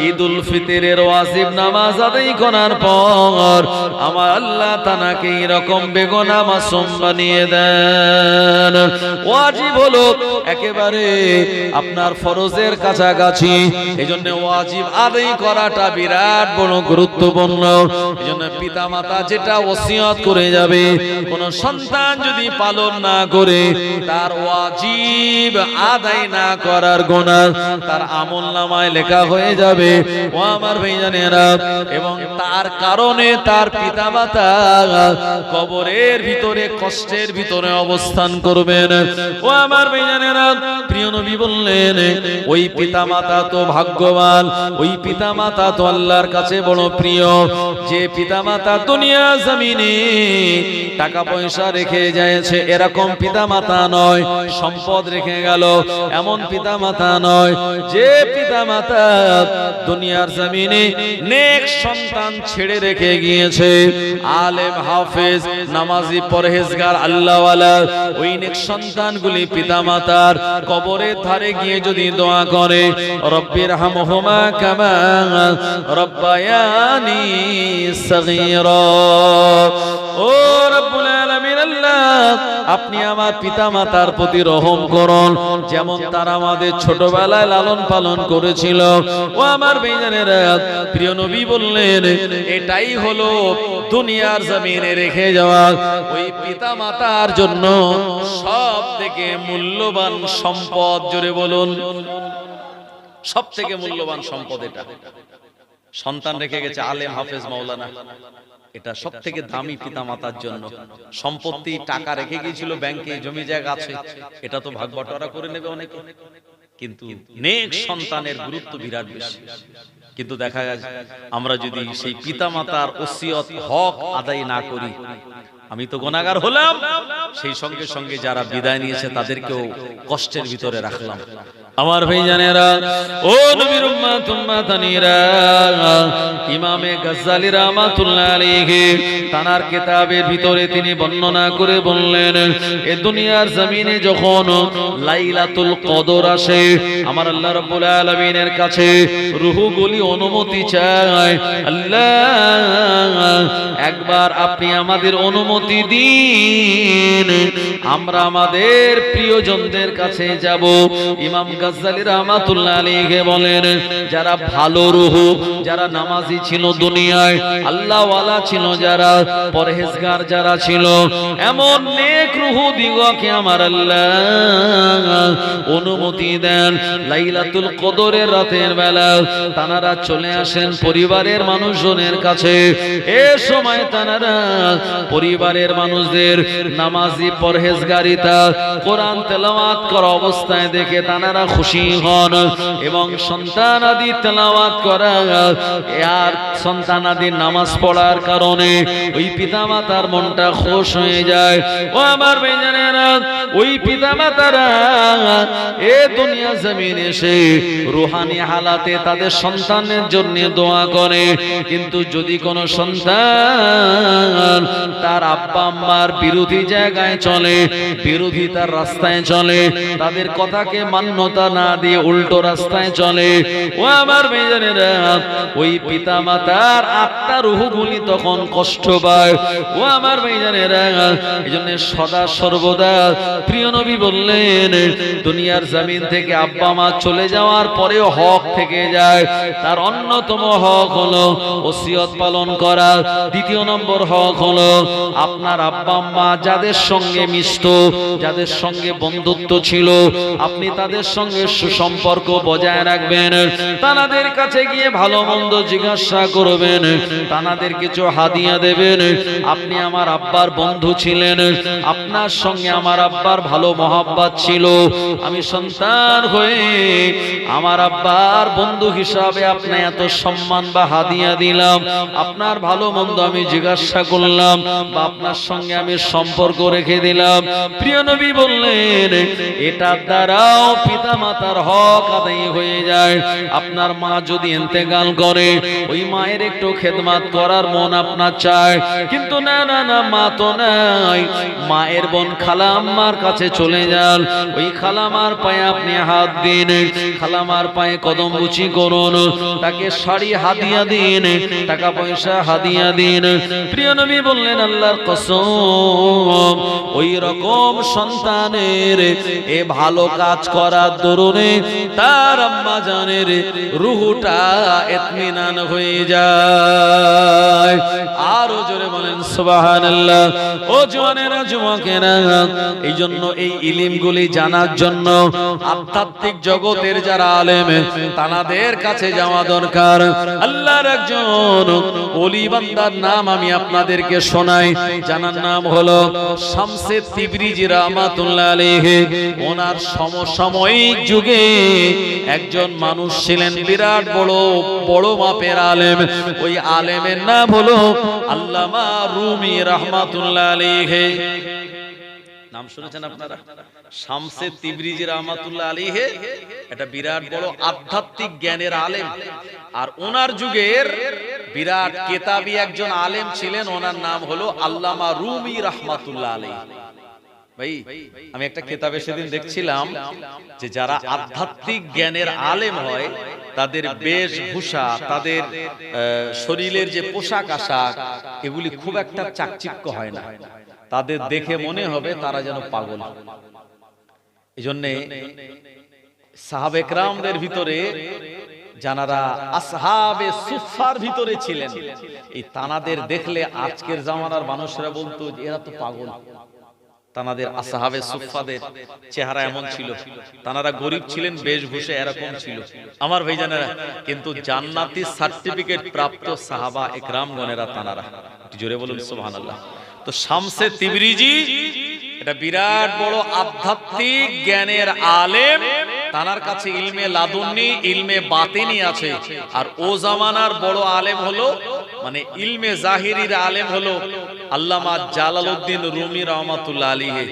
Speaker 1: ঈদুল ফিতরের ওয়াজিব নামাজ আদায় করার পর আমার আল্লাহ তানাকে এরকম বেগুনাহ মাসুম বানিয়ে দেন। ওয়াজিব হলো একেবারে আপনার ফরজের কাছাকাছি, এজন্য ওয়াজিব আদায় করাটা বিরাট বড় গুরুত্বপূর্ণ। এজন্য পিতামাতা যেটা ওসিয়ত করে যাবে, কোন সন্তান যদি পালন না করে, তার ওয়াজিব আদায় না করার গুনাহ, তার আমলনামায় লেখা হয়ে যাবে। ও আমার ভাইজানেরা, এবং তার কারণে তার পিতামাতা কবরের ভিতরে কষ্টের ভিতরে অবস্থান করবেন। ও আমার ভাইজানেরা, প্রিয় নবী বললেন ওই পিতামাতা তো ভাগ্যবান, ওই পিতামাতা তো আল্লাহর কাছে বড় প্রিয়। যে পিতামাতা দুনিয়া জমিনে টাকা পয়সা রেখে যায়ছে এরকম পিতামাতা নয়, সম্পদ রেখে গেল এমন পিতামাতা নয়। যে পিতামাতা দুনিয়ার জমিনে নেক সন্তান ছেড়ে রেখে গিয়েছে, আলেম হাফেজ নামাজি পরহেজগার আল্লাহওয়ালা, ওই নেক সন্তানগুলি পিতামাতার কবরের ধারে গিয়ে যদি দোয়া করে, রব্বির হামহুমা কামা রব্বায়ানি সগীরা, ও রব্বুল আলামিন আল্লাহ, আপনি আমার পিতামাতার প্রতি রহম করুন, যেমন তারা আমাদের ছোটবেলায় লালন পালন করেছিল। ও আমার ভাইজানেরা, প্রিয় নবী বললেন এটাই হলো দুনিয়ার জমিনে রেখে যাওয়া ওই পিতামাতার জন্য সব থেকে মূল্যবান সম্পদ। জোরে বলুন, সব থেকে মূল্যবান সম্পদ এটা। সন্তান রেখে গেছে আলেম হাফেজ মাওলানা, এটা সব থেকে দামি পিতামাতার জন্য। সম্পত্তি টাকা রেখে গিয়েছিল ব্যাংকে, জমি জায়গা আছে, এটা তো ভাগ বটোয়ারা করে নেবে অনেকে, কিন্তু নেক সন্তানের গুরুত্ব বিরাট বেশি। কিন্তু দেখা যায় আমরা যদি সেই পিতামাতার ওসিয়ত হক আদায় না করি, আমি তো গুনাহগার হলাম, সেই সঙ্গে সঙ্গে যারা বিদায় নিয়েছে তাদেরকেও কষ্টের ভিতরে রাখলাম। আমার ভাইজানেরা, ও নবীর উম্মত উম্মাতানিরা, ইমামে গাজ্জালী রাহমাতুল্লাহ আলাইহি তানার কিতাবের ভিতরে তিনি বর্ণনা করে বললেন, এ দুনিয়ার জমিনে যখন লাইলাতুল কদর আসে, আমার আল্লাহ রাব্বুল আলামিনের কাছে রূহগুলি অনুমতি চায়, আল্লাহ একবার আপনি আমাদের অনুমতি দিন, আমরা আমাদের প্রিয়জনদের কাছে যাব। ইমাম গাজ্জালী রাহমাতুল্লাহ আলাইহি বলেন, যারা ভালো রূহ, যারা নামাজি ছিল দুনিয়ায়, আল্লাহওয়ালা ছিল যারা, পরহেজগার যারা ছিল, এমন নেক রূহ দিগকে আমার আল্লাহ অনুমতি দেন লাইলাতুল কদরের রাতের বেলা তানারা চলে আসেন পরিবারের মানুষজনের কাছে। এ সময় তানারা পরিবারের মানুষদের নামাজি পরহেজগারিতা কোরআন তেলাওয়াত করা অবস্থায় দেখে তানারা খুশি হন, এবং সন্তানাদি তেলাওয়াত করা আর সন্তানাদি নামাজ পড়ার কারণে ওই পিতামাতার মনটা খুশ হয়ে যায়। ও আমার ভাইজানেরা, ওই পিতামাতারা এ দুনিয়া জমিনে এসে রুহানি হালাতে তাদের সন্তানের জন্য দোয়া করে, কিন্তু যদি কোনো সন্তান তার আব্বা আম্মার বিরোধী জায়গায় চলে, বিরোধিতার রাস্তায় চলে, তাদের কথাকে মান্যতা না দিয়ে উল্টো রাস্তায় চলে, ও আমার ভাইজানেরা, ওই পিতামাতার আত্মার রূহগুলি তখন কষ্ট পায়। ও আমার ভাইজানেরা, এজন্য সদা সর্বদা প্রিয় নবী বললেন, দুনিয়ার জমিন থেকে আব্বা মা চলে যাওয়ার পরেও হক থেকে যায়। তার অন্যতম হক হলো ওসিয়ত পালন করা। দ্বিতীয় নম্বর হক হলো আপনার আব্বা মা যাদের সঙ্গে মিশত, যাদের সঙ্গে বন্ধুত্ব ছিল, আপনি তাদের সঙ্গে সুসম্পর্ক বজায় রাখবেন, তাদের কাছে গিয়ে ভালো মন্দ জিজ্ঞাসা করবেন, তাদের কিছু হাদিয়া দেবেন। আপনি আমার আব্বার বন্ধু ছিলেন, আপনার সঙ্গে আমার আব্বার ভালো মহব্বত ছিল, আমি সন্তান হয়ে আমার আব্বার বন্ধু হিসাবে আপনি এত সম্মান বা হাদিয়া দিলাম, আপনার ভালো মন্দ আমি জিজ্ঞাসা করলাম, বা আপনার সঙ্গে আমি সম্পর্ক রেখে দিলাম। প্রিয় নবী বললেন, এটার দ্বারাও পিতা মাতার হক আদায় হয়ে যায়। আপনার মা যদি ইন্তেকাল করে, ওই মায়ের একটু খেদমত করার মন আপনার চায়, কিন্তু না না না, মা তো নাই, মায়ের বোন খালাম্মার কাছে চলে যান, ওই খালামার পায়ে আপনি হাত দিন, খালামার পায়ে কদম বুচি করুন, তাকে শাড়ি হাদিয়া দিন, টাকা পয়সা হাদিয়া দিন। প্রিয় নবী বললেন, আল্লাহর কসম, ওই রকম সন্তানের এ ভালো কাজ করার দরুনে তার আম্মা জানের রুহটা ইতমিনান হয়ে যায়। আরো জোরে বলেন সুবহানাল্লাহ। ও জওয়ানেরা, যুবকেরা, এই জন্য এই ইলমগুলি জানার জন্য আধ্যাত্মিক জগতের যারা আলেম তাদের কাছে যাওয়া দরকার। আল্লাহর একজন ওলি বান্দার নাম আমি আপনাদেরকে শোনাই, জানার নাম হলো শামসে তিবরিজি রাহমাতুল্লাহ আলাইহি। ওনার সমসাময়িক যুগে একজন মানুষ ছিলেন, বিরাট বড় মাপের আলেম। ওই আলেমের নাম হলো আল্লামা রুমি রাহমাতুল্লাহ আলাইহি। নাম শুনেছেন আপনারা? শামসে তিবরিজি রাহমাতুল্লাহ আলাইহি এটা বিরাট বড় আধ্যাত্মিক জ্ঞানের আলেম। আর ওনার যুগের বিরাট কেতাবী একজন আলেম ছিলেন, ওনার নাম হলো আল্লামা রুমি রাহমাতুল্লাহ আলাইহি। ভাই, আমি একটা কেতাবে সেদিন দেখছিলাম যে যারা আধ্যাত্মিক জ্ঞানের আলেম হয় তাদের বেশভূষা, তাদের শরীরের যে পোশাক আশাক, এগুলি খুব একটা চাকচিক্য হয় না। তাদের দেখে মনে হবে তারা যেন পাগল। এজন্যে সাহাবে কেরামদের ভিতরে যারা আসহাবে সুফফার ভিতরে ছিলেন, এই তানাদের দেখলে আজকের জামানার মানুষরা বলতো এরা তো পাগল। তানাদের আসহাবে সুফফাদের চেহারা এমন ছিল, তানারা গরিব ছিলেন, বেশভূষা এরকম ছিল আমার ভাইজানেরা, কিন্তু জান্নাতি সার্টিফিকেট প্রাপ্ত সাহাবা একরামগণেরা তানারা। জোরে বলুন সুবহানাল্লাহ। তো শামসে তিবরিজি এটা বিরাট বড় আধ্যাত্মিক জ্ঞানের আলেম। তানার কাছে ইলমে লাদুন্নি, ইলমে বাতিনি আছে। আর ও জামানার বড় আলেম হলো, মানে ইলমে জাহিরির আলেম হলো আল্লামা জালালউদ্দিন রুমি রাহমাতুল্লাহ আলাইহি,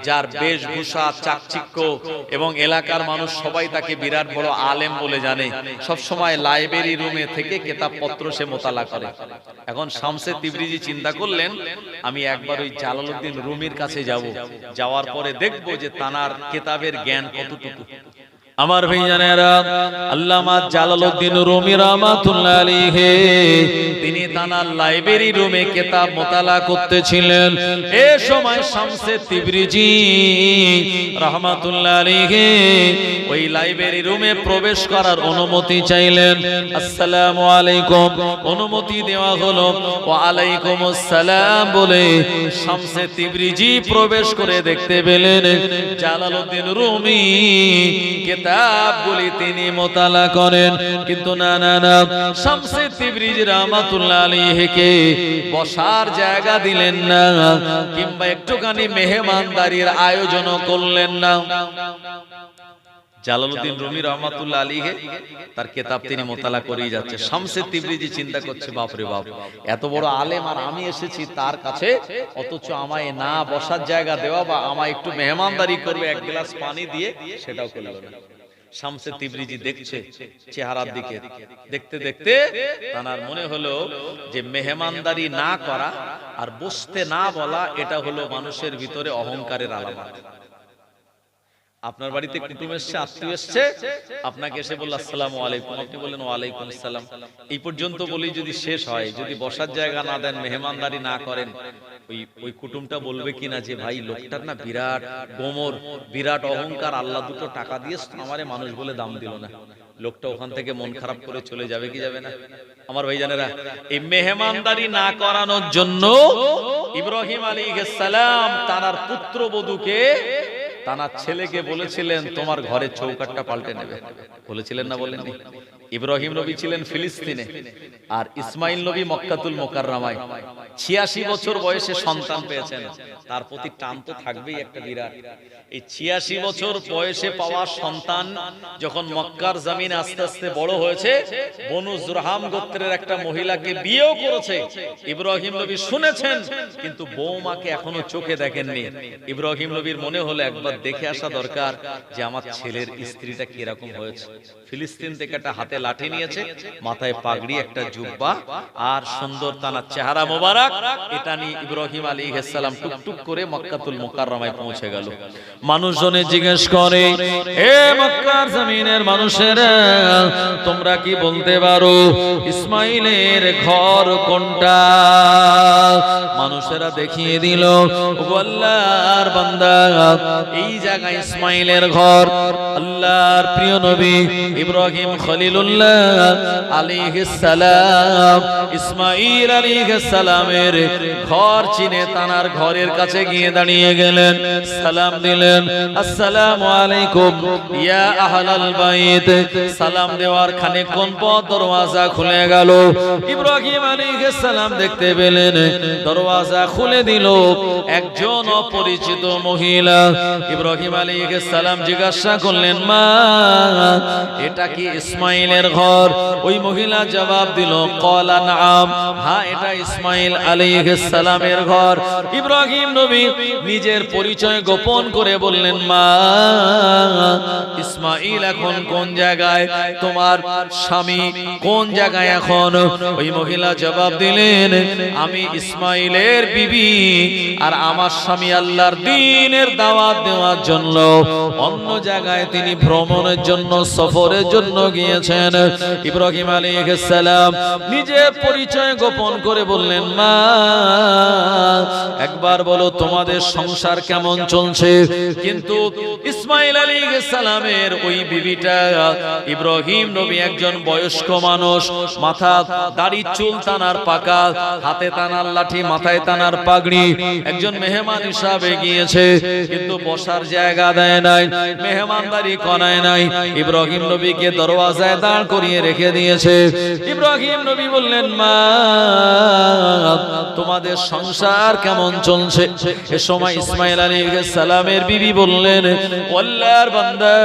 Speaker 1: যার বেশভূষা, চাকচিক্য এবং এলাকার মানুষ সবাই তাকে বিরাট বড় আলেম বলে জানে। সব সময় লাইব্রেরি রুমে থেকে কিতাবপত্র সে মোতালা করে। এখন শামসে তিবরিজি চিন্তা করলেন আমি একবার ওই জালালউদ্দিন রুমির কাছে যাব, যাওয়ার পরে দেখব যে তানার কিতাবের জ্ঞান কতটুকু। আমার ভাইজানেরা, আল্লামা জালালউদ্দিন রুমি রাহমাতুল্লাহ আলাইহি তিনি তানার লাইব্রেরি রুমে কিতাব মোতালা করতেছিলেন। এই সময় শামসে তিবরিজি রাহমাতুল্লাহ আলাইহি ওই লাইব্রেরি রুমে প্রবেশ করার অনুমতি চাইলেন। আসসালামু আলাইকুম, অনুমতি দেওয়া হলো। ওয়া আলাইকুমুস সালাম বলে শামসে তিবরিজি প্রবেশ করে দেখতে পেলেন জালালউদ্দিন রুমি কিতাবগুলি তিনি মোতালা করেন। কিন্তু না না না, শামসে তিবরিজি রাহমাতুল্লাহ আলাইহিকে বসার জায়গা দিলেন না, কিংবা একটুখানি মেহমানদারির আয়োজন করলেন না। জালালউদ্দিন রুমি রাহমাতুল্লাহ আলাইহি তার কিতাব তিনি মোতালা করেই যাচ্ছে। শামসে তিবরিজি চিন্তা করছে, বাপ রে বাপ, এত বড় আলেম আর আমি এসেছি তার কাছে, অথচ আমায় না বসার জায়গা দেওয়া বা আমায় একটু মেহমানদারি করবে এক গ্লাস পানি দিয়ে, সেটাও করল না। শামসে তিবরিজি দেখছে চেহারার দিকে, দেখতে দেখতে তার মনে হলো যে মেহমানদারি না করা আর বসতে না বলা, এটা হলো মানুষের ভিতরে অহংকারের আলামত। আপনার বাড়িতে কুটুম এসছে, আত্মীয় এসছে, আপনাকে এসে বলল আসসালামু আলাইকুম, আপনি বললেন ওয়ালাইকুম আসসালাম, এই পর্যন্ত বলি যদি শেষ হয়, যদি বসার জায়গা না দেন, মেহমানদারি না করেন, ওই কুটুমটা বলবে কিনা যে ভাই লোকটার না বিরাট গোমর, বিরাট অহংকার, আল্লাহ দুটো টাকা দিয়ে আমারে মানুষ বলে দাম দিল না। লোকটা ওখান থেকে মন খারাপ করে চলে যাবে কি যাবে না? আমার ভাইজানেরা, এই মেহমানদারি না করানোর জন্য ইব্রাহিম আলাইহিস সালাম তার পুত্রবধূকে, তার ছেলেকে বলেছিলেন তোমার ঘরের চৌকাঠটা পাল্টে নেবে। বলেছিলেন না বলেননি? ইব্রাহিম নবী ছিলেন ফিলিস্তিনে, আর ইসমাইল নবী মক্কাতুল মুকাররমায়। 86 বছর বয়সে সন্তান পেয়েছেন, তার প্রতি টান তো থাকবেই একটা বিরাট। এই 86 বছর বয়সে পাওয়া সন্তান যখন মক্কার জমিনে আস্তে আস্তে বড় হয়েছে, বনু জুরহাম গোত্রের একটা মহিলাকে বিয়েও করেছে। ইব্রাহিম নবী শুনেছেন, কিন্তু বৌমাকে এখনো চোখে দেখেননি। ইব্রাহিম নবীর মনে হলো একবার দেখে আসা দরকার যে আমার ছেলের স্ত্রীটা কিরকম হয়েছে। ফিলিস্তিন থেকে একটা হাতে লাঠি নিয়েছে, মাথায় পাগড়ি, একটা জুব্বা, আর সুন্দর তানার চেহারা মোবারক, এটা নিয়ে ইব্রাহিম আলাইহিস সালাম টুকটুক করে মক্কাতুল মুকাররমায় পৌঁছে গেল। মানুষজনে জিজ্ঞেস করে, হে মক্কার জমিনের মানুষেরা, তোমরা কি বলতে পারো ইসমাইলের ঘর কোনটা? মানুষেরা দেখিয়ে দিল, ওগো আল্লাহর বান্দা, এই জায়গায় ইসমাইলের ঘর। আল্লাহর প্রিয় নবী ইব্রাহিম খলিলুল্লাহ আলাইহিস সালাম ইসমাইল আলাইহিস সালামের ঘর চিনে তানার ঘরের কাছে গিয়ে দাঁড়িয়ে গেলেন, সালাম দিলেন, আসসালামু আলাইকুম ইয়া আহলাল বাইত। সালাম দেওয়ার খানিকক্ষণ পর দরওয়াজা খুলে গেল। ইব্রাহিম আলাইহিস সালাম দেখতে পেলেন দরওয়াজা খুলে দিল একজন অপরিচিত মহিলা। ইব্রাহিম আলাইহিস সালাম জিজ্ঞাসা করলেন, মা এটা কি ইসমাইলের ঘর? ওই মহিলা জবাব দিল, ক্বালা নাআম, হ্যাঁ এটা ইসমাইল আলাইহিস সালামের ঘর। ইব্রাহিম নবী নিজের পরিচয় গোপন করে বললেন, মা ইসমাইল এখন কোন জায়গায়? তোমার স্বামী কোন জায়গায় এখন? ওই মহিলা জবাব দিলেন, আমি ইসমাইলের বিবি, আর আমার স্বামী আল্লাহর দ্বীনের দাওয়াত দেওয়ার জন্য অন্য জায়গায় তিনি ভ্রমণের জন্য সফরের জন্য গিয়েছেন। ইব্রাহিম আলাইহিস সালাম নিজের পরিচয় গোপন করে বললেন, মা একবার বলো তোমাদের সংসার কেমন চলছে? কিন্তু ইসমাইল আলাইহিস সালামের ওই বিবিটা, ইব্রাহিম নবী একজন বয়স্ক মানুষ, মাথা দাড়ি চুল তানার পাকা, হাতে তানার লাঠি, মাথায় তানার পাগড়ি, একজন মেহমান হিসাবে গিয়েছে, কিন্তু বসার জায়গা দেয় নাই, মেহমানদারি করায় নাই। ইব্রাহিম নবীকে দরওয়াজায় দাঁড় করিয়ে রেখে দিয়েছে। ইব্রাহিম নবী বললেন, মা তোমাদের সংসার কেমন চলছে? এ সময় ইসমাইল আলাইহিস সালামের বিবি বললেন, আল্লাহর বান্দা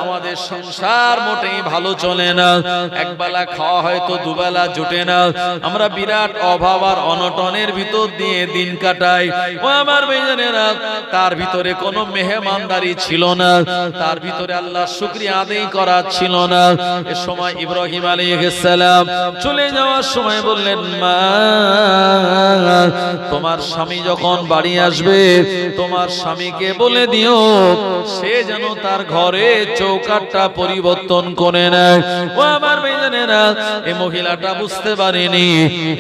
Speaker 1: আমাদের সংসার মোটেই ভালো চলে না, একবেলা খাওয়া হয়তো দুবেলা জুটে না, আমরা বিরাট অভাব আর অনটনের ভিতর দিয়ে দিন কাটাই। ও আমার ভাইজানেরা, তার ভিতরে কোনো মেহমানদারি ছিল না, তার ভিতরে আল্লাহর শুকরিয়া আদায় করা ছিল না। এ সময় ইব্রাহিম আলাইহিস সালাম চলে যাওয়ার সময় বললেন, মা তোমার স্বামী যখন বাড়ি আসবে তোমার স্বামীকে বলে দিও সে যেন তার ঘরে চৌকাঠটা পরিবর্তন করে নেয়। ও আমার ভাইজানেরা, এই মহিলাটা বুঝতে পারেনি,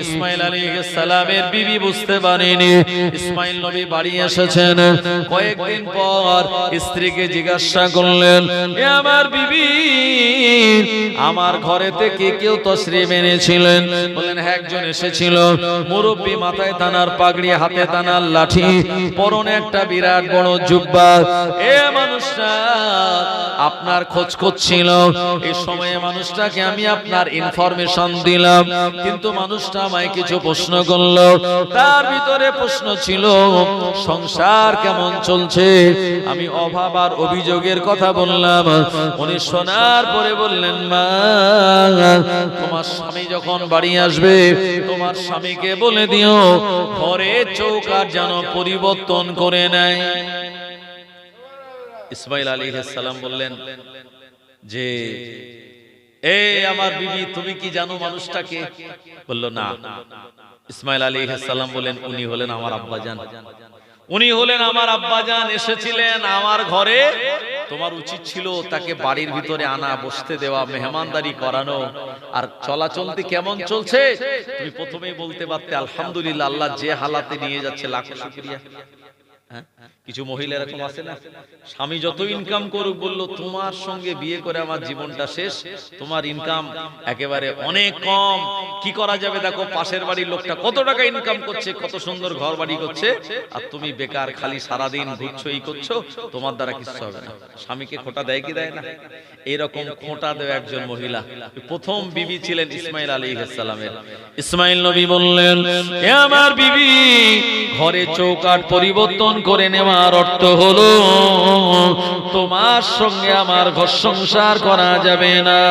Speaker 1: ইসমাইল আলাইহিস সালামের বিবি বুঝতে পারেনি ইসমাইল নবী বাড়ি এসেছেন। কয়েকদিন পর স্ত্রীকে জিজ্ঞাসা করলেন, এ আমার বিবি, আমার ঘরে থেকে কেউ তশরিফ এনেছিলেন? বললেন, হ্যাঁ একজন এসেছিল, মুরব্বী, মাথায় তানার পাগড়ি, হাতে তানার লাঠি, পরনে একটা বিরাট বড় জুব্বা। এ মানুষটা আপনার খোঁজ করছিল। এই সময়ে মানুষটাকে আমি আপনার ইনফরমেশন দিলাম, কিন্তু মানুষটা আমায় কিছু প্রশ্ন করলো। তার ভিতরে প্রশ্ন ছিল সংসার কেমন চলছে। আমি অভাব আর অভিযোগের কথা বললাম। উনি শোনার পরে বললেন, মা তোমার স্বামী যখন বাড়ি আসবে তোমার স্বামীকে বলে দিও ঘরে চৌকাঠ যেন পরিবর্তন করে নেয়। ইসমাইল আলাইহিস সালাম বললেন যে, এ আমার বিবি, তুমি কি জানো মানুষটাকে? বলল, না। ইসমাইল আলাইহিস সালাম বলেন, উনি হলেন আমার আব্বাজান, উনি হলেন আমার আব্বাজান, এসেছিলেন আমার ঘরে। তোমার উচিত ছিল তাকে বাড়ির ভিতরে আনা, বসতে দেওয়া, মেহমানদারি করানো। আর চলাচলতি কেমন চলছে তুমি প্রথমেই বলতে পারতে, আলহামদুলিল্লাহ, আল্লাহ যে হালাতে নিয়ে যাচ্ছে লাখ শুকরিয়া। কিছু মহিলা এরকম আছে না, স্বামী যত ইনকাম করুক বললো তোমার সঙ্গে বিয়ে করে আমার জীবনটা শেষ, তোমার ইনকাম একেবারে অনেক কম, কি করা যাবে? দেখো পাশের বাড়ির লোকটা কত টাকা ইনকাম করছে, কত সুন্দর ঘর বাড়ি করছে, আর তুমি বেকার খালি সারাদিন ঘুরছো, এই করছো, তোমার দ্বারা কিছু হবে না। স্বামীকে খোঁটা দেয় কি দেয় না? এরকম খোঁটা দেয় একজন মহিলা, প্রথম বিবি ছিলেন ইসমাইল আলাইহিস সালামের। ইসমাইল নবী বললেন, এ আমার বিবি, ঘরে চৌকাঠ পরিবর্তন করে নেওয়ার অর্থ হলো তোমার সঙ্গে আমার ঘর সংসার করা যাবে না,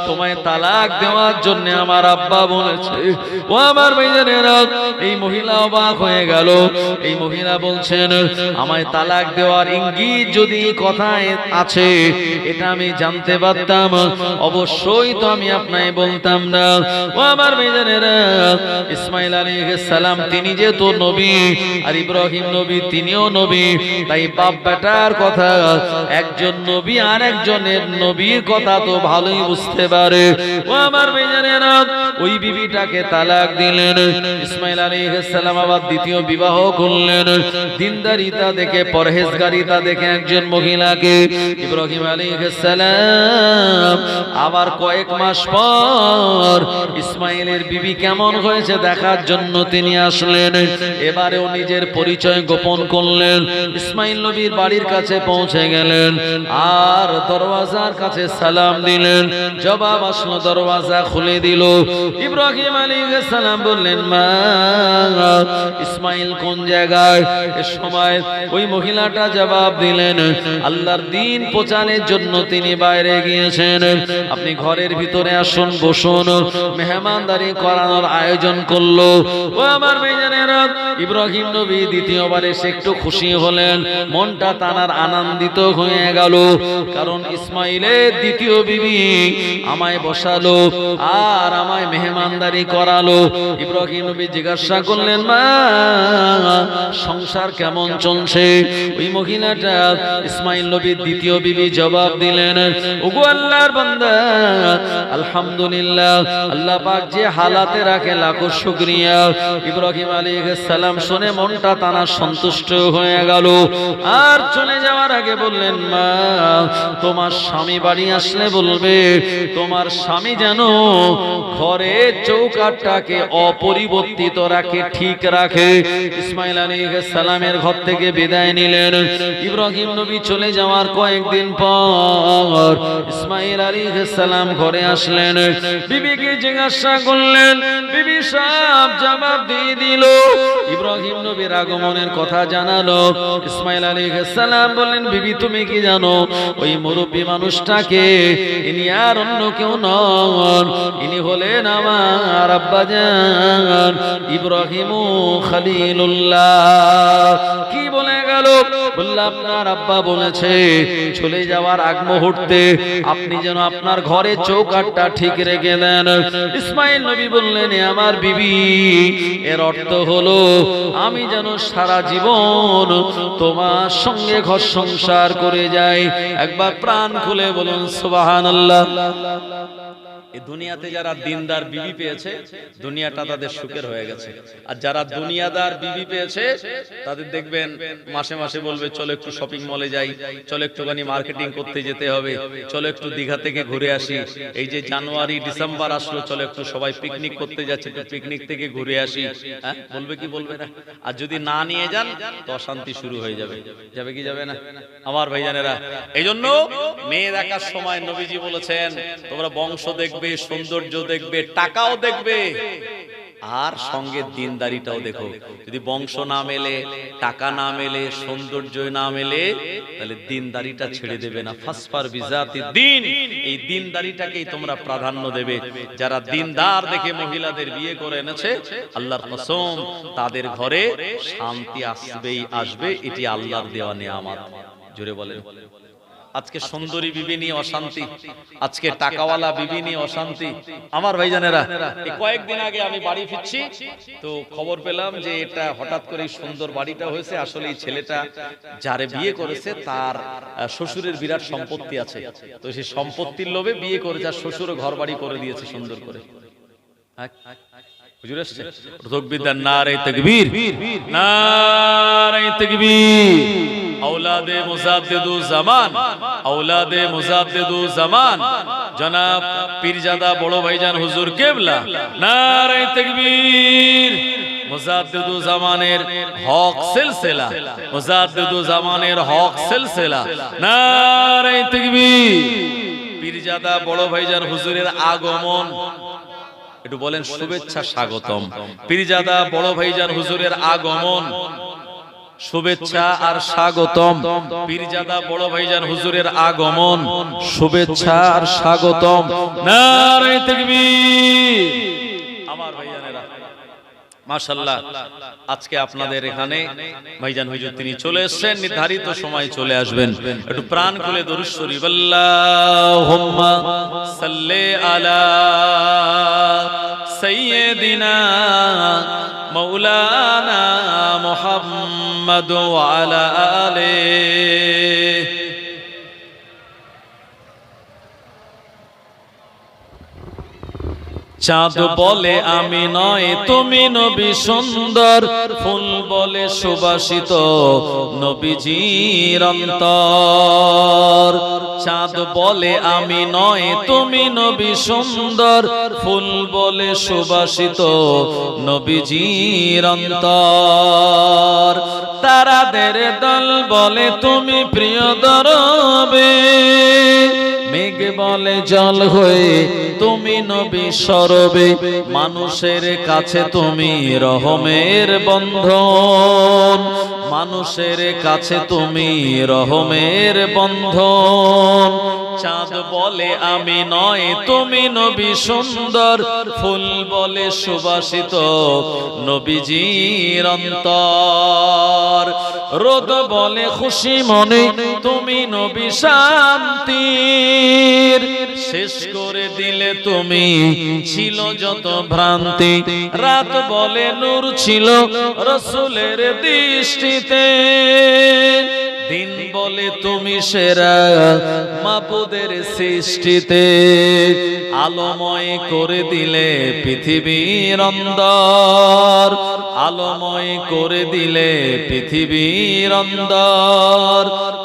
Speaker 1: তোমায় তালাক দেওয়ার জন্য আমার আব্বা বলেছে। ও আমার ভাইজানেরা, এই মহিলা অবাক হয়ে গেল। এই মহিলা বলছেন, আমায় তালাক দেওয়ার ইঙ্গিত যদি কথায় আছে এটা আমি জানতে পারতাম, অবশ্যই তো আমি আপনাকে বলতাম না। ও আমার ভাইজানেরা, ইসমাইল আলাইহিস সালাম তিনি যেহেতু নবী আর ইব্রাহিম ইব্রাহিম নবী তিনিও নবী, তাই বাপ বেটার কথা, একজন নবী আর একজনের নবীর কথা তো ভালোই বুঝতে পারে। ও আমার ভাইজানেরা, ওই বিবিটাকে তালাক দিলেন। ইসমাইল আলাইহিস সালাম আবার দ্বিতীয় বিবাহ করলেন। দিনদারিতা দেখে, পরহেজগারিতা দেখে একজন মহিলাকে ইব্রাহিম আলাইহিস সালাম আবার কয়েক মাস পর ইসমাইলের বিবি কেমন হয়েছে দেখার জন্য তিনি আসলেন। এবারেও নিজের পরিচয় গোপন করলেন। ইসমাইল নবীর বাড়ির কাছে পৌঁছে গেলেন আর দরওয়াজার কাছে সালাম দিলেন। জবাব আসলো, দরওয়াজা খুলে দিল। ইব্রাহিম আলাইহিস সালাম বললেন, মা ইসমাইল কোন জায়গায়? এ সময় ওই মহিলাটা জবাব দিলেন, আল্লাহর দ্বীন প্রচারের জন্য তিনি বাইরে গিয়েছেন। আপনি ঘরের ভিতরে আসুন, বসুন। মেহমানদারি করানোর আয়োজন করলো। ও আমার ভাইজানেরা, ইব্রাহিম নবী দ্বিতীয়বার এসে একটু খুশি হলেন, মনটা তানার আনন্দিত হয়ে গেল। কারণ ইসমাইলের দ্বিতীয় বিবি আমায় বসালো আর আমায় মেহমানদারি করালো। ইব্রাহিম নবী জিজ্ঞাসা করলেন, মা সংসার কেমন চলছে? ওই মহিলাটা ইসমাইল নবীর দ্বিতীয় বিবি জবাব দিলেন, ওগো আল্লাহর বান্দা, আলহামদুলিল্লাহ, আল্লাহ পাক যে হালাতে রাখে লাখো শুকরিয়া। ইব্রাহিম আলাইহিস সালাম শুনে মনটা তানা সন্তুষ্ট হয়ে গেল। আর চলে যাওয়ার আগে বললেন, মা তোমার স্বামী বাড়ি আসলে বলবে তোমার স্বামী যেন ঘরে চৌকাঠটাকে অপরিবর্তিত রাখে, ঠিক রাখে। ইসমাইল আলাইহিস সালামের ঘর থেকে বিদায় নিলেন। ইব্রাহিম নবী চলে যাওয়ার কয়েকদিন পর ইসমাইল আলাইহিস সালাম ঘরে আসলেন। বিবিকে জিজ্ঞাসা করলেন, বিবি সব জবাব দিয়ে দিল। ইব্রাহিম নবীর আগমনের কথা জানালো। ইসমাইল আলাইহিস সালাম বললেন, বিবি তুমি কি জানো ওই মুরব্বী মানুষটাকে? ইনি আর অন্য কেউ নন, ইনি হলেন আমার আব্বাজান ইব্রাহিম খলিলুল্লাহ। কি বলে গেল? বলল, আপনার আব্বা বলেছে চলে যাওয়ার আগ মুহূর্তে আপনি যেন আপনার ঘরে চৌকাঠটা ঠিক রেখে দেন। ইসমাইল নবী বললেন, আমার বিবি, এর অর্থ হলো আমি যেন সারা জীবন তোমার সঙ্গে ঘর সংসার করে যাই। একবার প্রাণ খুলে বলুন সুবহানাল্লাহ। এই দুনিয়াতে যারা দিনদার বিবি পেয়েছে দুনিয়াটা তাদের সুখের হয়ে গেছে। আর যারা দুনিয়াদার বিবি পেয়েছে তাদের দেখবেন মাসে মাসে বলবে চলো একটু শপিং মলে যাই, চলো একটুখানি মার্কেটিং করতে যেতে হবে, চলো একটু দীঘা থেকে ঘুরে আসি, এই যে জানুয়ারি ডিসেম্বর আসলো চলো একটু সবাই পিকনিক করতে যাচ্ছে, একটু পিকনিক থেকে ঘুরে আসি। হ্যাঁ, বলবে কি বলবে না? আর যদি না নিয়ে যান তো অশান্তি শুরু হয়ে যাবে। যাবে কি যাবে না আমার ভাইজানেরা? এই জন্য মেয়ে দেখার সময় নবীজি বলেছেন তোমরা বংশ দেখবে, সৌন্দর্য দেখবে, টাকাও দেখবে, আর সঙ্গে দিনদারিটাও দেখো। যদি বংশ না মেলে, টাকা না মেলে, সৌন্দর্য না মেলে, তাহলে দিনদারিটা ছেড়ে দেবে না। ফাসফার বিজাতি দিন, এই দিনদারিটাকেই তোমরা প্রাধান্য দেবে। যারা দিনদার দেখে মহিলাদের বিয়ে করে এনেছে, আল্লাহর কসম তাদের ঘরে শান্তি আসবেই আসবে। এটি আল্লাহর দেওয়া নেয়ামত। জোরে বলেন। আজকে সুন্দরী বিবি নিয়ে অশান্তি, আজকে টাকাওয়ালা বিবি নিয়ে অশান্তি। আমার ভাইজানেরা, এই কয়েকদিন আগে আমি বাড়ি ফিরছি তো খবর পেলাম যে এটা হঠাৎ করে সুন্দর বাড়িটা হয়েছে। আসলে এই ছেলেটা যারে বিয়ে করেছে তার শ্বশুরের বিরাট সম্পত্তি আছে, তো সেই সম্পত্তির লোভে বিয়ে করে যার শ্বশুরও ঘর বাড়ি করে দিয়েছে সুন্দর করে। হুজুর আসছে, তাকবীর, নারে তাকবীর, নারে তাকবীর। औलादे मुजाद्दिदु ज़मान, औलादे मुजाद्दिदु ज़मान, जनाब पीरजादा बड़ो भाईजान हुजूर केबला, नारे तकबीर। मुजाद्दिदु ज़मानेर हक सिलसिला, मुजाद्दिदु ज़मानेर हक सिलसिला, नारे तकबीर। पीरजादा बड़ो भाईजान हुजूरेर আগমন, একটু বলেন শুভেচ্ছা স্বাগতম। পীরজাদা বড় ভাইজান হুজুরের আগমন, শুভেচ্ছা আর স্বাগতম। পীরজাদা বড় ভাইজান হুজুরের আগমন, শুভেচ্ছা আর স্বাগতম। নারে তাকবীর। আমার ভাইজানেরা, মাশাআল্লাহ, আজকে আপনাদের এখানে ভাইজান হুজুর তিনি চলে এসেছেন, নির্ধারিত সময় চলে আসবেন। একটু প্রাণ খুলে দরুদ শরীফ, আল্লাহুম্মা সাল্লি আলা সাইয়্যিদিনা মাওলানা মুহাম্মদ মুহাম্মাদ ওয়া আলা আলিহি। চাঁদ বলে আমি নয় তুমি নবী সুন্দর, ফুল বলে সুবাসিত নবীজির অন্তর। চাঁদ বলে আমি নয় তুমি নবী সুন্দর, ফুল বলে সুবাসিত নবীজির অন্তর। তারাদের দল বলে তুমি প্রিয় দরবে, মেঘ বলে জল হয়ে তুমি নবী সরবে, মানুষের কাছে তুমি রহমের বন্ধন, মানুষের কাছে তুমি রহমের বন্ধন। চাঁদ বলে আমি নয় তুমি নবী সুন্দর, ফুল বলে সুবাসিত নবীজির অন্তর। রোদ বলে খুশি মনে তুমি নবী শান্তির, শেষ করে দিলে তুমি ছিল যত ভ্রান্তি। রাত বলে নূর ছিল রাসূলের দৃষ্টিতে, দিন বলে তুমি সেরা মাবুদের সৃষ্টিতে। আলোময় করে দিলে পৃথিবীর অন্দর, আলোময় করে দিলে পৃথিবীর অন্দর।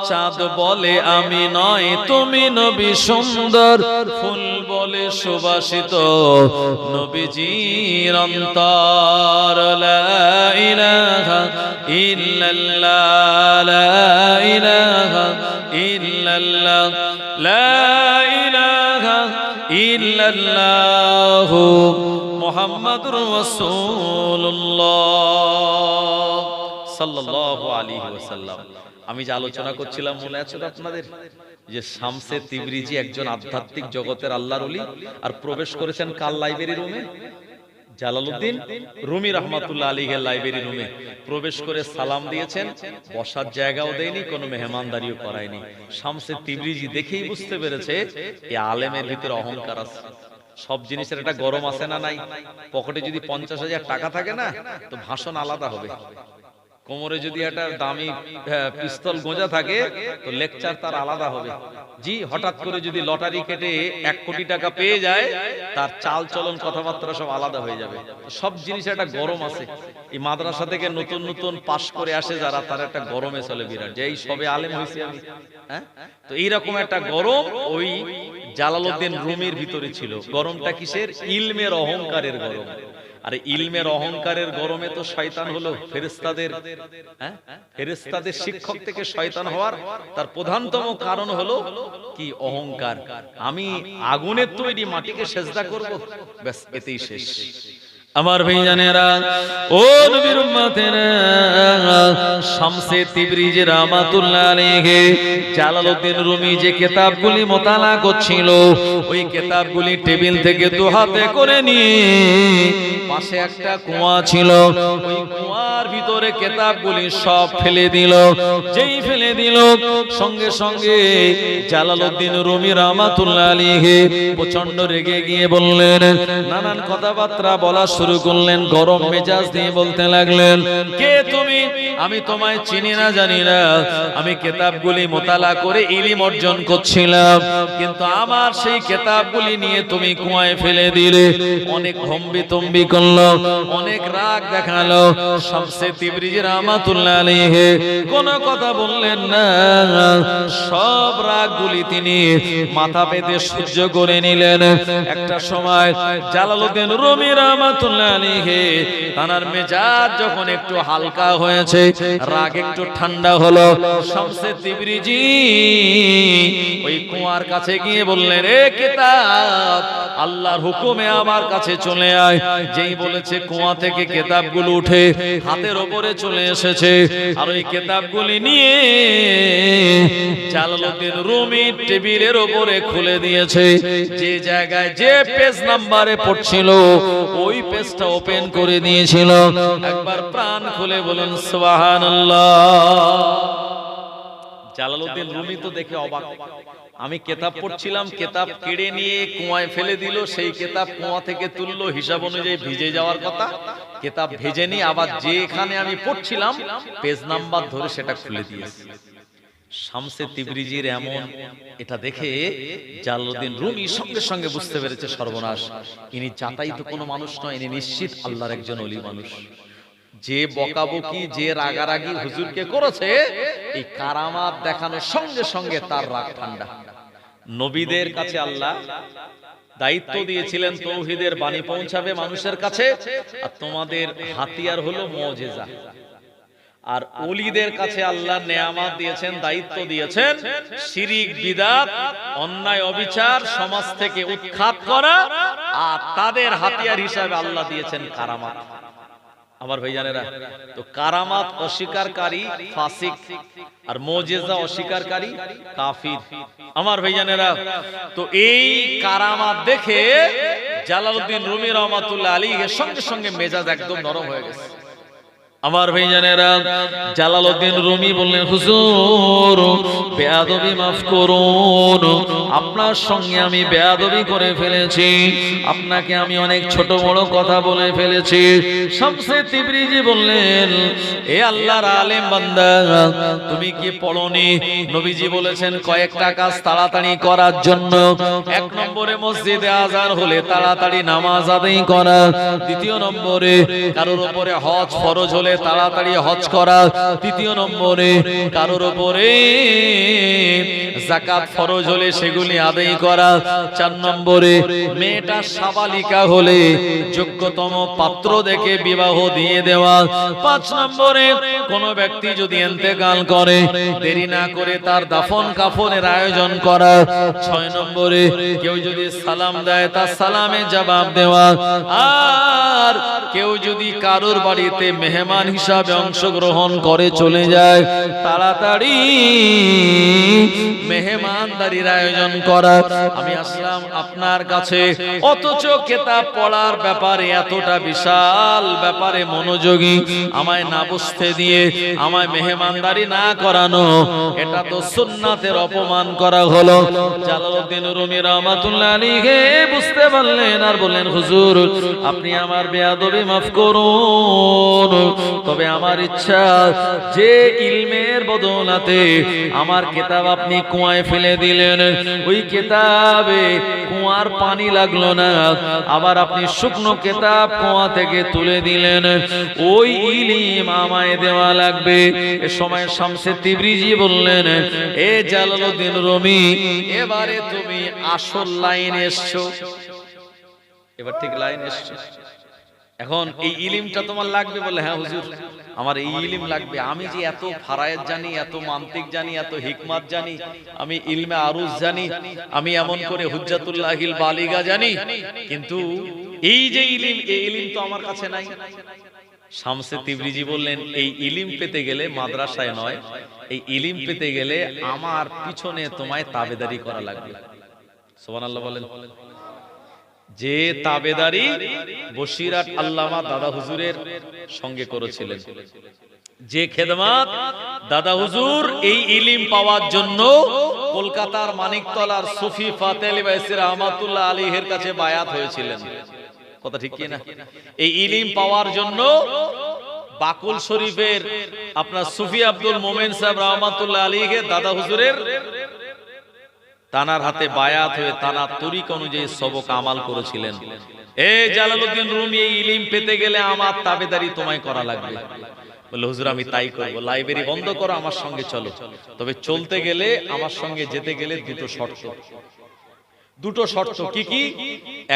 Speaker 1: চাঁদ বলে আমি নয় তুমি নবী সুন্দর, ফুল বলে সুবাসিত নবীজির অন্তর। লা ইলাহা ইল্লাল্লাহ, লা ইলাহা ইল্লাল্লাহ, লা ইলাহা ইল্লাল্লাহ মুহাম্মাদুর রাসূলুল্লাহ সাল্লাল্লাহু আলাইহি ওয়াসাল্লাম। আমি যে আলোচনা করছিলাম মনে আছে তো আপনাদের, যে শামসে তিবরিজি একজন আধ্যাত্মিক জগতের আল্লাহর ওলি, আর প্রবেশ করেছেন কার লাইব্রেরি রুমে? জালালউদ্দিন রুমি রাহমাতুল্লাহ আলাইহির লাইব্রেরি রুমে প্রবেশ করে সালাম দিয়েছেন, বসার জায়গাও দেয়নি, কোনো মেহমানদারিও করায়নি। শামসে তিবরিজি দেখেই বুঝতে পেরেছে এই আলেমের ভিতরে অহংকার আছে। সব জিনিসের একটা গরম আছে না নাই? পকেটে যদি 50,000 টাকা থাকে না, তো ভাষণ আলাদা হবে। কোমরে যদি একটা দামি পিস্তল গোঁজা থাকে, তো লেকচার তার আলাদা হবে। জি, হঠাৎ করে যদি লটারি কেটে 1 কোটি টাকা পেয়ে যায়, তার চাল চলন কথাবার্তা সব আলাদা হয়ে যাবে। সব জিনিসের একটা গরম আছে। এই মাদ্রাসা থেকে নতুন নতুন পাশ করে আসে যারা, তার একটা গরমে চলে বিরাট, যে এই সবে আলেম হয়েছে আমি। হ্যাঁ, তো এইরকম একটা গরম ওই জালালউদ্দিন রুমির ভিতরে ছিল। গরমটা কিসের? ইলমের অহংকারের গরম। আর ইলমের অহংকারের গরমে তো শয়তান হলো ফেরেশতাদের, ফেরেশতাদের শিক্ষক থেকে শয়তান হওয়ার তার প্রধানতম কারণ হলো কি? অহংকার। আমি আগুনের তৈরি মাটিকে সেজদা করব, ব্যাস এতেই শেষ। আমার ভাইজানেরা, ও নবীর উম্মতেরা, শামসে তিবরিজি রাহমাতুল্লাহ আলাইহি জালালউদ্দিন রুমি যে কিতাবগুলি মোতালা করছিল, ওই কিতাবগুলি টেবিল থেকে দু হাতে করে নিয়ে পাশে একটা কুয়া ছিল, ওই কুয়ার ভিতরে কিতাবগুলি সব ফেলে দিল। যেই ফেলে দিল, সঙ্গে সঙ্গে জালালউদ্দিন রুমি রাহমাতুল্লাহ আলাইহি প্রচন্ড রেগে গিয়ে বললেন, নানান কথাবার্তা বলা শুরু করলেন, গরম মেজাজ দিয়ে বলতে লাগলেন, কে তুমি? আমি তোমায় চিনি না, জানি না। আমি কিতাবগুলি মোতালা করে ইলম অর্জন করছিলাম, কিন্তু আমার সেই কিতাবগুলি নিয়ে তুমি কুয়ায় ফেলে দিলে। অনেক হম্বিতম্বি করলো, অনেক রাগ দেখালো। শামসে তিবরিজি রাহমাতুল্লাহ আলাইহি কোনো কথা বললেন না, সব রাগগুলি তিনি মাথা পেতে সহ্য করে নিলেন। একটা সময় জালালউদ্দিন রুমি রাহমাতুল্লাহ আলাইহি তার মেজাজ যখন একটু হালকা হয়েছে, রাগ একটু ঠান্ডা হলো, শামসে তিবরিজি ওই কুয়ার কাছে গিয়ে বললেন, এ কিতাব, আল্লাহর হুকুমে আমার কাছে চলে আয়। যেই বলেছে, কুয়া থেকে কিতাবগুলো উঠে হাতের উপরে চলে এসেছে, আর ওই কিতাবগুলি নিয়ে জালালউদ্দিন রুমি টেবিলের উপরে খুলে দিয়েছে। যে জায়গায় যে পেজ নাম্বারে পড়ছিল, ওই পেজটা ওপেন করে দিয়েছিল। একবার প্রাণ খুলে বলুন সুবহানাল্লাহ। জালালউদ্দিন রুমি তো দেখে অবাক। আমি কেতাব পড়ছিলাম, কেতাব কেড়ে নিয়ে কুয়ায় ফেলে দিল, সেই কেতাব কুয়া থেকে তুললো, হিসাব অনুযায়ী ভিজে যাওয়ার কথা, কেতাব ভেজেনি, আবার যেখানে আমি পড়ছিলাম পেজ নাম্বার ধরে সেটা খুলে দিয়েছে। শামসে তিবরিজির এমন, এটা দেখে জালালউদ্দিন রুমি সঙ্গে সঙ্গে বুঝতে পেরেছে সর্বনাশ, ইনি যাতায়াত কোনো মানুষ নয়, ইনি নিশ্চিত আল্লাহর একজন ওলি মানুষ। যে বকাবকি, যে রাগারাগি হুজুরকে করেছে, এই কারামাত দেখানোর সঙ্গে সঙ্গে তার রাগ ঠান্ডা। নবীদের কাছে আল্লাহ দায়িত্ব দিয়েছিলেন তৌহিদের বাণী পৌঁছাবে মানুষের কাছে, আর তোমাদের হাতিয়ার হলো মুজিজা। আর ওলিদের কাছে আল্লাহ নেয়ামত দিয়েছেন, দায়িত্ব দিয়েছেন শিরিক, বিদআত, অন্যায় অবিচার সমাজ থেকে উৎখাত করা, আর তাদের হাতিয়ার হিসাবে আল্লাহ দিয়েছেন কারামাত। আমার ভাইজানেরা, তো কারামাত অস্বীকারী ফাসিক, আর মুজিজা অস্বীকারী কাফির। আমার ভাইজানেরা, তো এই কারামাত দেখে জালালউদ্দিন রুমি রহমাতুল্লাহ আলাইহি সঙ্গে সঙ্গে মেজাজ একদম নরম হয়ে গেছে। আমার ভাইজানেরা, জালালউদ্দিন রুমি বললেন, হুজুর বেয়াদবি মাফ করুন, আপনার সঙ্গে আমি বেয়াদবি করে ফেলেছি, আপনাকে আমি অনেক ছোট বড় কথা বলে ফেলেছি। শামসে তিবরিজি বললেন, এ আল্লাহর আলেম বান্দা, তুমি কি পড়নি? নবীজি বলেছেন কয়েকটা কাজ তাড়াতাড়ি করার জন্য। এক নম্বরে মসজিদে আযান হলে তাড়াতাড়ি নামাজ আদায় করা। দ্বিতীয় নম্বরে কারোর উপরে হজ ফরজ হলে তাড়াতাড়ি হজ করা। তৃতীয় নম্বরে কারোর উপরে যাকাত ফরজ হলে সেগুলি আদায় করা। চার নম্বরে মেয়েটা সাবালিকা হলে যোগ্যতম পাত্র দেখে বিবাহ দিয়ে দেওয়া। পাঁচ নম্বরে কোন ব্যক্তি যদি ইন্তেকাল করে দেরি না করে তার দাফন কাফনের আয়োজন করা। ছয় নম্বরে কেউ যদি সালাম দেয় তার সালামে জবাব দেওয়া। আর কেউ যদি কারোর বাড়িতে মেহমান হিসাবে অংশগ্রহণ করে চলে যায়, তাড়াতাড়ি মেহমানদারির আয়োজন করা। আমি আসলাম আপনার কাছে, অথচ কিতাব পড়ার ব্যাপারে এতটা বিশাল ব্যাপারে মনোযোগী, আমায় না বুঝতে দিয়ে আমায় মেহমানদারি না করানো, এটা তো সুন্নাতের অপমান করা হলো। জালালউদ্দিন রুমি রহমাতুল্লাহ আলাইহি বুঝতে পারলেন আর বললেন, হুজুর আপনি আমার বেয়াদবি মাফ করুন, তবে আমার ইচ্ছা যে ইলমের বদৌলতে আমার কিতাব আপনি কুয়ায় ফেলে দিলেন, ওই কিতাবে কুয়ার পানি লাগলো না, আবার আপনি শুকনো কিতাব কুয়া থেকে তুলে দিলেন, ওই ইলম আমায় দেওয়া লাগবে। এ সময় শামসে তিবরিজি বললেন, এ জালালউদ্দিন রুমি, এবারে তুমি আসল লাইনে এসছো, এবার ঠিক লাইনে এসছো। এখন এই ইলমটা তোমার লাগবে? বলে হ্যাঁ হুজুর, আমার এই ইলম লাগবে। আমি যে এত ফারায়েত জানি, এত মান্তিক জানি, এত হিকমত জানি, আমি ইলমে আরুজ জানি, আমি এমন করে হুজ্জাতুল্লাহিল বালিগা জানি, কিন্তু এই যে ইলম, এই ইলম তো আমার কাছে নাই। শামসে তিবরিজি বললেন, এই ইলম পেতে গেলে মাদ্রাসায় নয়, এই ইলম পেতে গেলে আমার পিছনে তোমায় তাবেদারি করা লাগবে। সুবহানাল্লাহ বলেন। যে তাবেদারি বসিরাট আল্লামা দাদা হুজুরের সঙ্গে করেছিলেন, যে খেদমত দাদা হুজুর এই ইলম পাওয়ার জন্য কলকাতার মানিকতলার সুফি ফাতে আলী বাইসি রহমাতুল্লাহ আলাইহির কাছে বায়াত হয়েছিলেন, কথা ঠিক কি না? এই ইলম পাওয়ার জন্য বাকুল শরীফের আপনার সুফি আব্দুল মোমেন সাহেব রহমাতুল্লাহ আলাইহি দাদা হুজুরের তানার হাতে বায়াত হয়ে তানার তরিক অনুযায়ী সবক আমাল করেছিলেন। এ জালালউদ্দিন রুমি, এই ইলম পেতে গেলে আমার তাবেদারি তোমায় করা লাগবে। বলে হুজুর আমি তাই করব, লাইব্রেরি বন্ধ করো, আমার সঙ্গে চলো। তবে চলতে গেলে, আমার সঙ্গে যেতে গেলে দুটো শর্ত। দুটো শর্ত কি কি?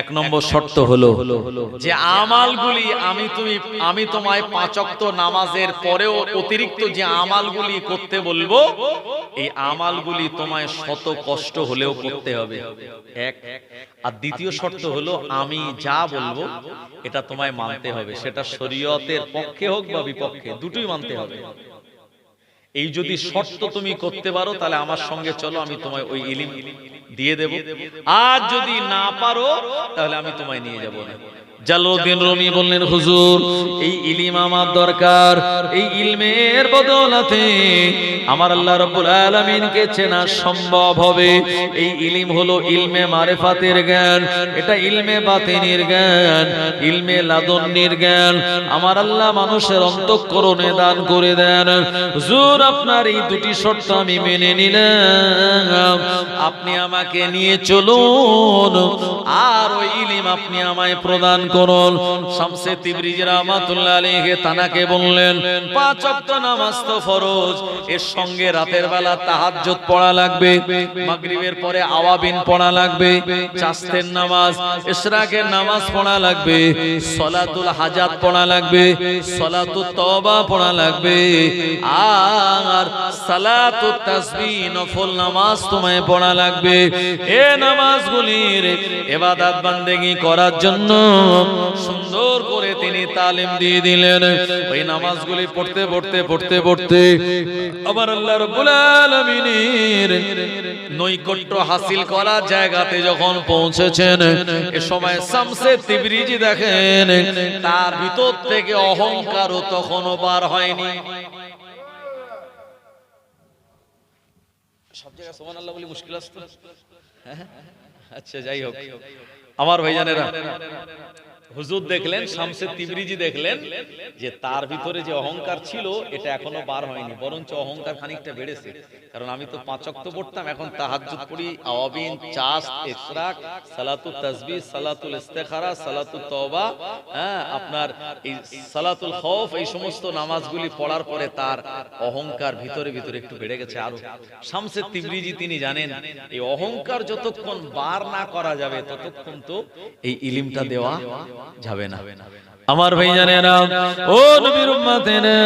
Speaker 1: এক নম্বর শর্ত হলো যে আমালগুলি আমি তোমায় ৫ ওয়াক্ত নামাজের পরেও অতিরিক্ত যে আমালগুলি করতে বলবো, এই আমালগুলি তোমায় শত কষ্ট হলেও করতে হবে, এক। আর দ্বিতীয় শর্ত হলো আমি যা বলবো এটা তোমায় মানতে হবে, সেটা শরীয়তের পক্ষে হোক বা বিপক্ষে, দুটোই মানতে হবে। এই যদি শর্ত তুমি করতে পারো তাহলে আমার সঙ্গে চলো, আমি তোমায় ওই ইলম দিয়ে দেব। আর যদি না পারো তাহলে আমি তোমায় নিয়ে যাব না। জালালউদ্দিন রুমি বললেন, হুজুর এই ইলম আমার দরকার, এই ইলমের বদৌলতে আমার আল্লাহ রাব্বুল আলামিনকে চেনা সম্ভব হবে। এই ইলম হলো ইলমে মারিফাতের জ্ঞান, এটা ইলমে বাতিনের জ্ঞান, ইলমে লাদুন্নির জ্ঞান আমার আল্লাহ মানুষের অন্তঃকরণে দান করে দেন। হুজুর আপনার এই দুটি শর্ত আমি মেনে নিলাম, আপনি আমাকে নিয়ে চলুন আর ওই ইলম আপনি আমায় প্রদান করুন। শামসে তিবরিজি রাহমাতুল্লাহ আলাইহি তানাকে বললেন, 5 ওয়াক্ত নামাজ তো ফরজ, এর সঙ্গে রাতের বেলা তাহাজ্জুদ পড়া লাগবে, মাগরিবের পরে আওয়াবিন পড়া লাগবে, চাস্তের নামাজ, ইশরাকের নামাজ পড়া লাগবে, সলাতুল হাজাত পড়া লাগবে, সলাতুত তওবা পড়া লাগবে, আর সালাতুত তাসবিহ নফল নামাজ তোমায় পড়া লাগবে। এই নামাজগুলির ইবাদত বান্দেগি করার জন্য সুন্দর করে তিনি তালিম দিয়ে দিলেন। ওই নামাজগুলি পড়তে পড়তে পড়তে পড়তে আমার আল্লাহ রাব্বুল আলামিনের নৈকট্য হাসিল করার জায়গাতে যখন পৌঁছেছেন, এ সময় শামসে তিবরিজি দেখেন তার ভিতর থেকে অহংকারও তখনও বার হয়নি। সব জায়গায় সুবহানাল্লাহ বলি মুশকিল আছে তো। আচ্ছা যাই হোক আমার ভাইজানেরা, হুজুর দেখলেন, শামসে তিবরিজি দেখলেন যে তার ভিতরে যে অহংকার ছিল এটা এখনো বার হয়নি, বরঞ্চ অহংকার খানিকটা বেড়েছে। কারণ আমি তো 5 ওয়াক্ত পড়তাম, এখন তাহাজ্জুদ পড়ি, আওয়াবিন, চাস্ত, ইশরাক, সালাতুত তাসবিহ, সালাতুল ইস্তিখারা, সালাতুত তওবা, আপনার এই সালাতুল খৌফ, এই সমস্ত নামাজগুলি পড়ার পরে তার অহংকার ভিতরে ভিতরে একটু বেড়ে গেছে আরো। শামসে তিবরিজি তিনি জানেন এই অহংকার যতক্ষণ বার না করা যাবে ততক্ষণ তো এই ইলমটা দেওয়া যাবে না। আমার ভাইজানেরা, ও নবীর উম্মতেরা,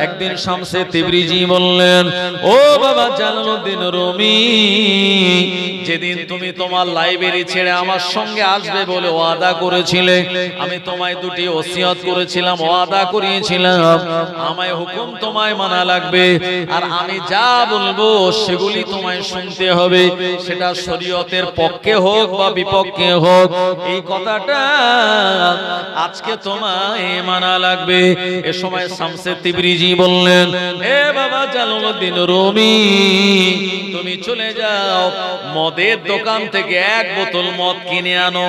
Speaker 1: একদিন শামসে তিবরিজি বললেন, ও বাবা জালালউদ্দিন রুমি, যেদিন তুমি তোমার লাইব্রেরি ছেড়ে আমার সঙ্গে আসবে বলে ওয়াদা করেছিলে, আমি তোমায় দুটি ওসিয়ত করেছিলাম, ওয়াদা করিয়েছিলাম, আমায় হুকুম তোমায় মানা লাগবে, আর আমি যা বলবো সেগুলি তোমায় শুনতে হবে, সেটা শরীয়তের পক্ষে হোক বা বিপক্ষে হোক। এই কথাটা আজকে তোমায় মানা লাগবে। এ সময় শামসে তিবরিজি বললেন, এ বাবা জালালউদ্দিন রুমি, তুমি চলে যাও, মদের দোকান থেকে 1 বোতল মদ কিনে আনো।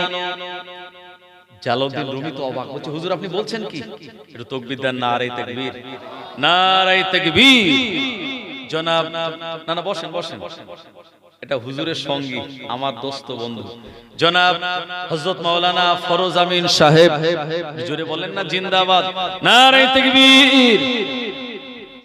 Speaker 1: জালালউদ্দিন রুমি তো অবাক হচ্ছে, হুজুর আপনি বলছেন কি? একটু তাকবীর দেন, নারে তাকবীর, নারে তাকবীর। জনাব, না না বসেন বসেন, এটা হুজুরের সঙ্গী, আমার দোস্ত বন্ধু জনাব হযরত মাওলানা ফরোজ আমিন সাহেব, জোরে বলেন না জিন্দাবাদ, নারে তাকবীর।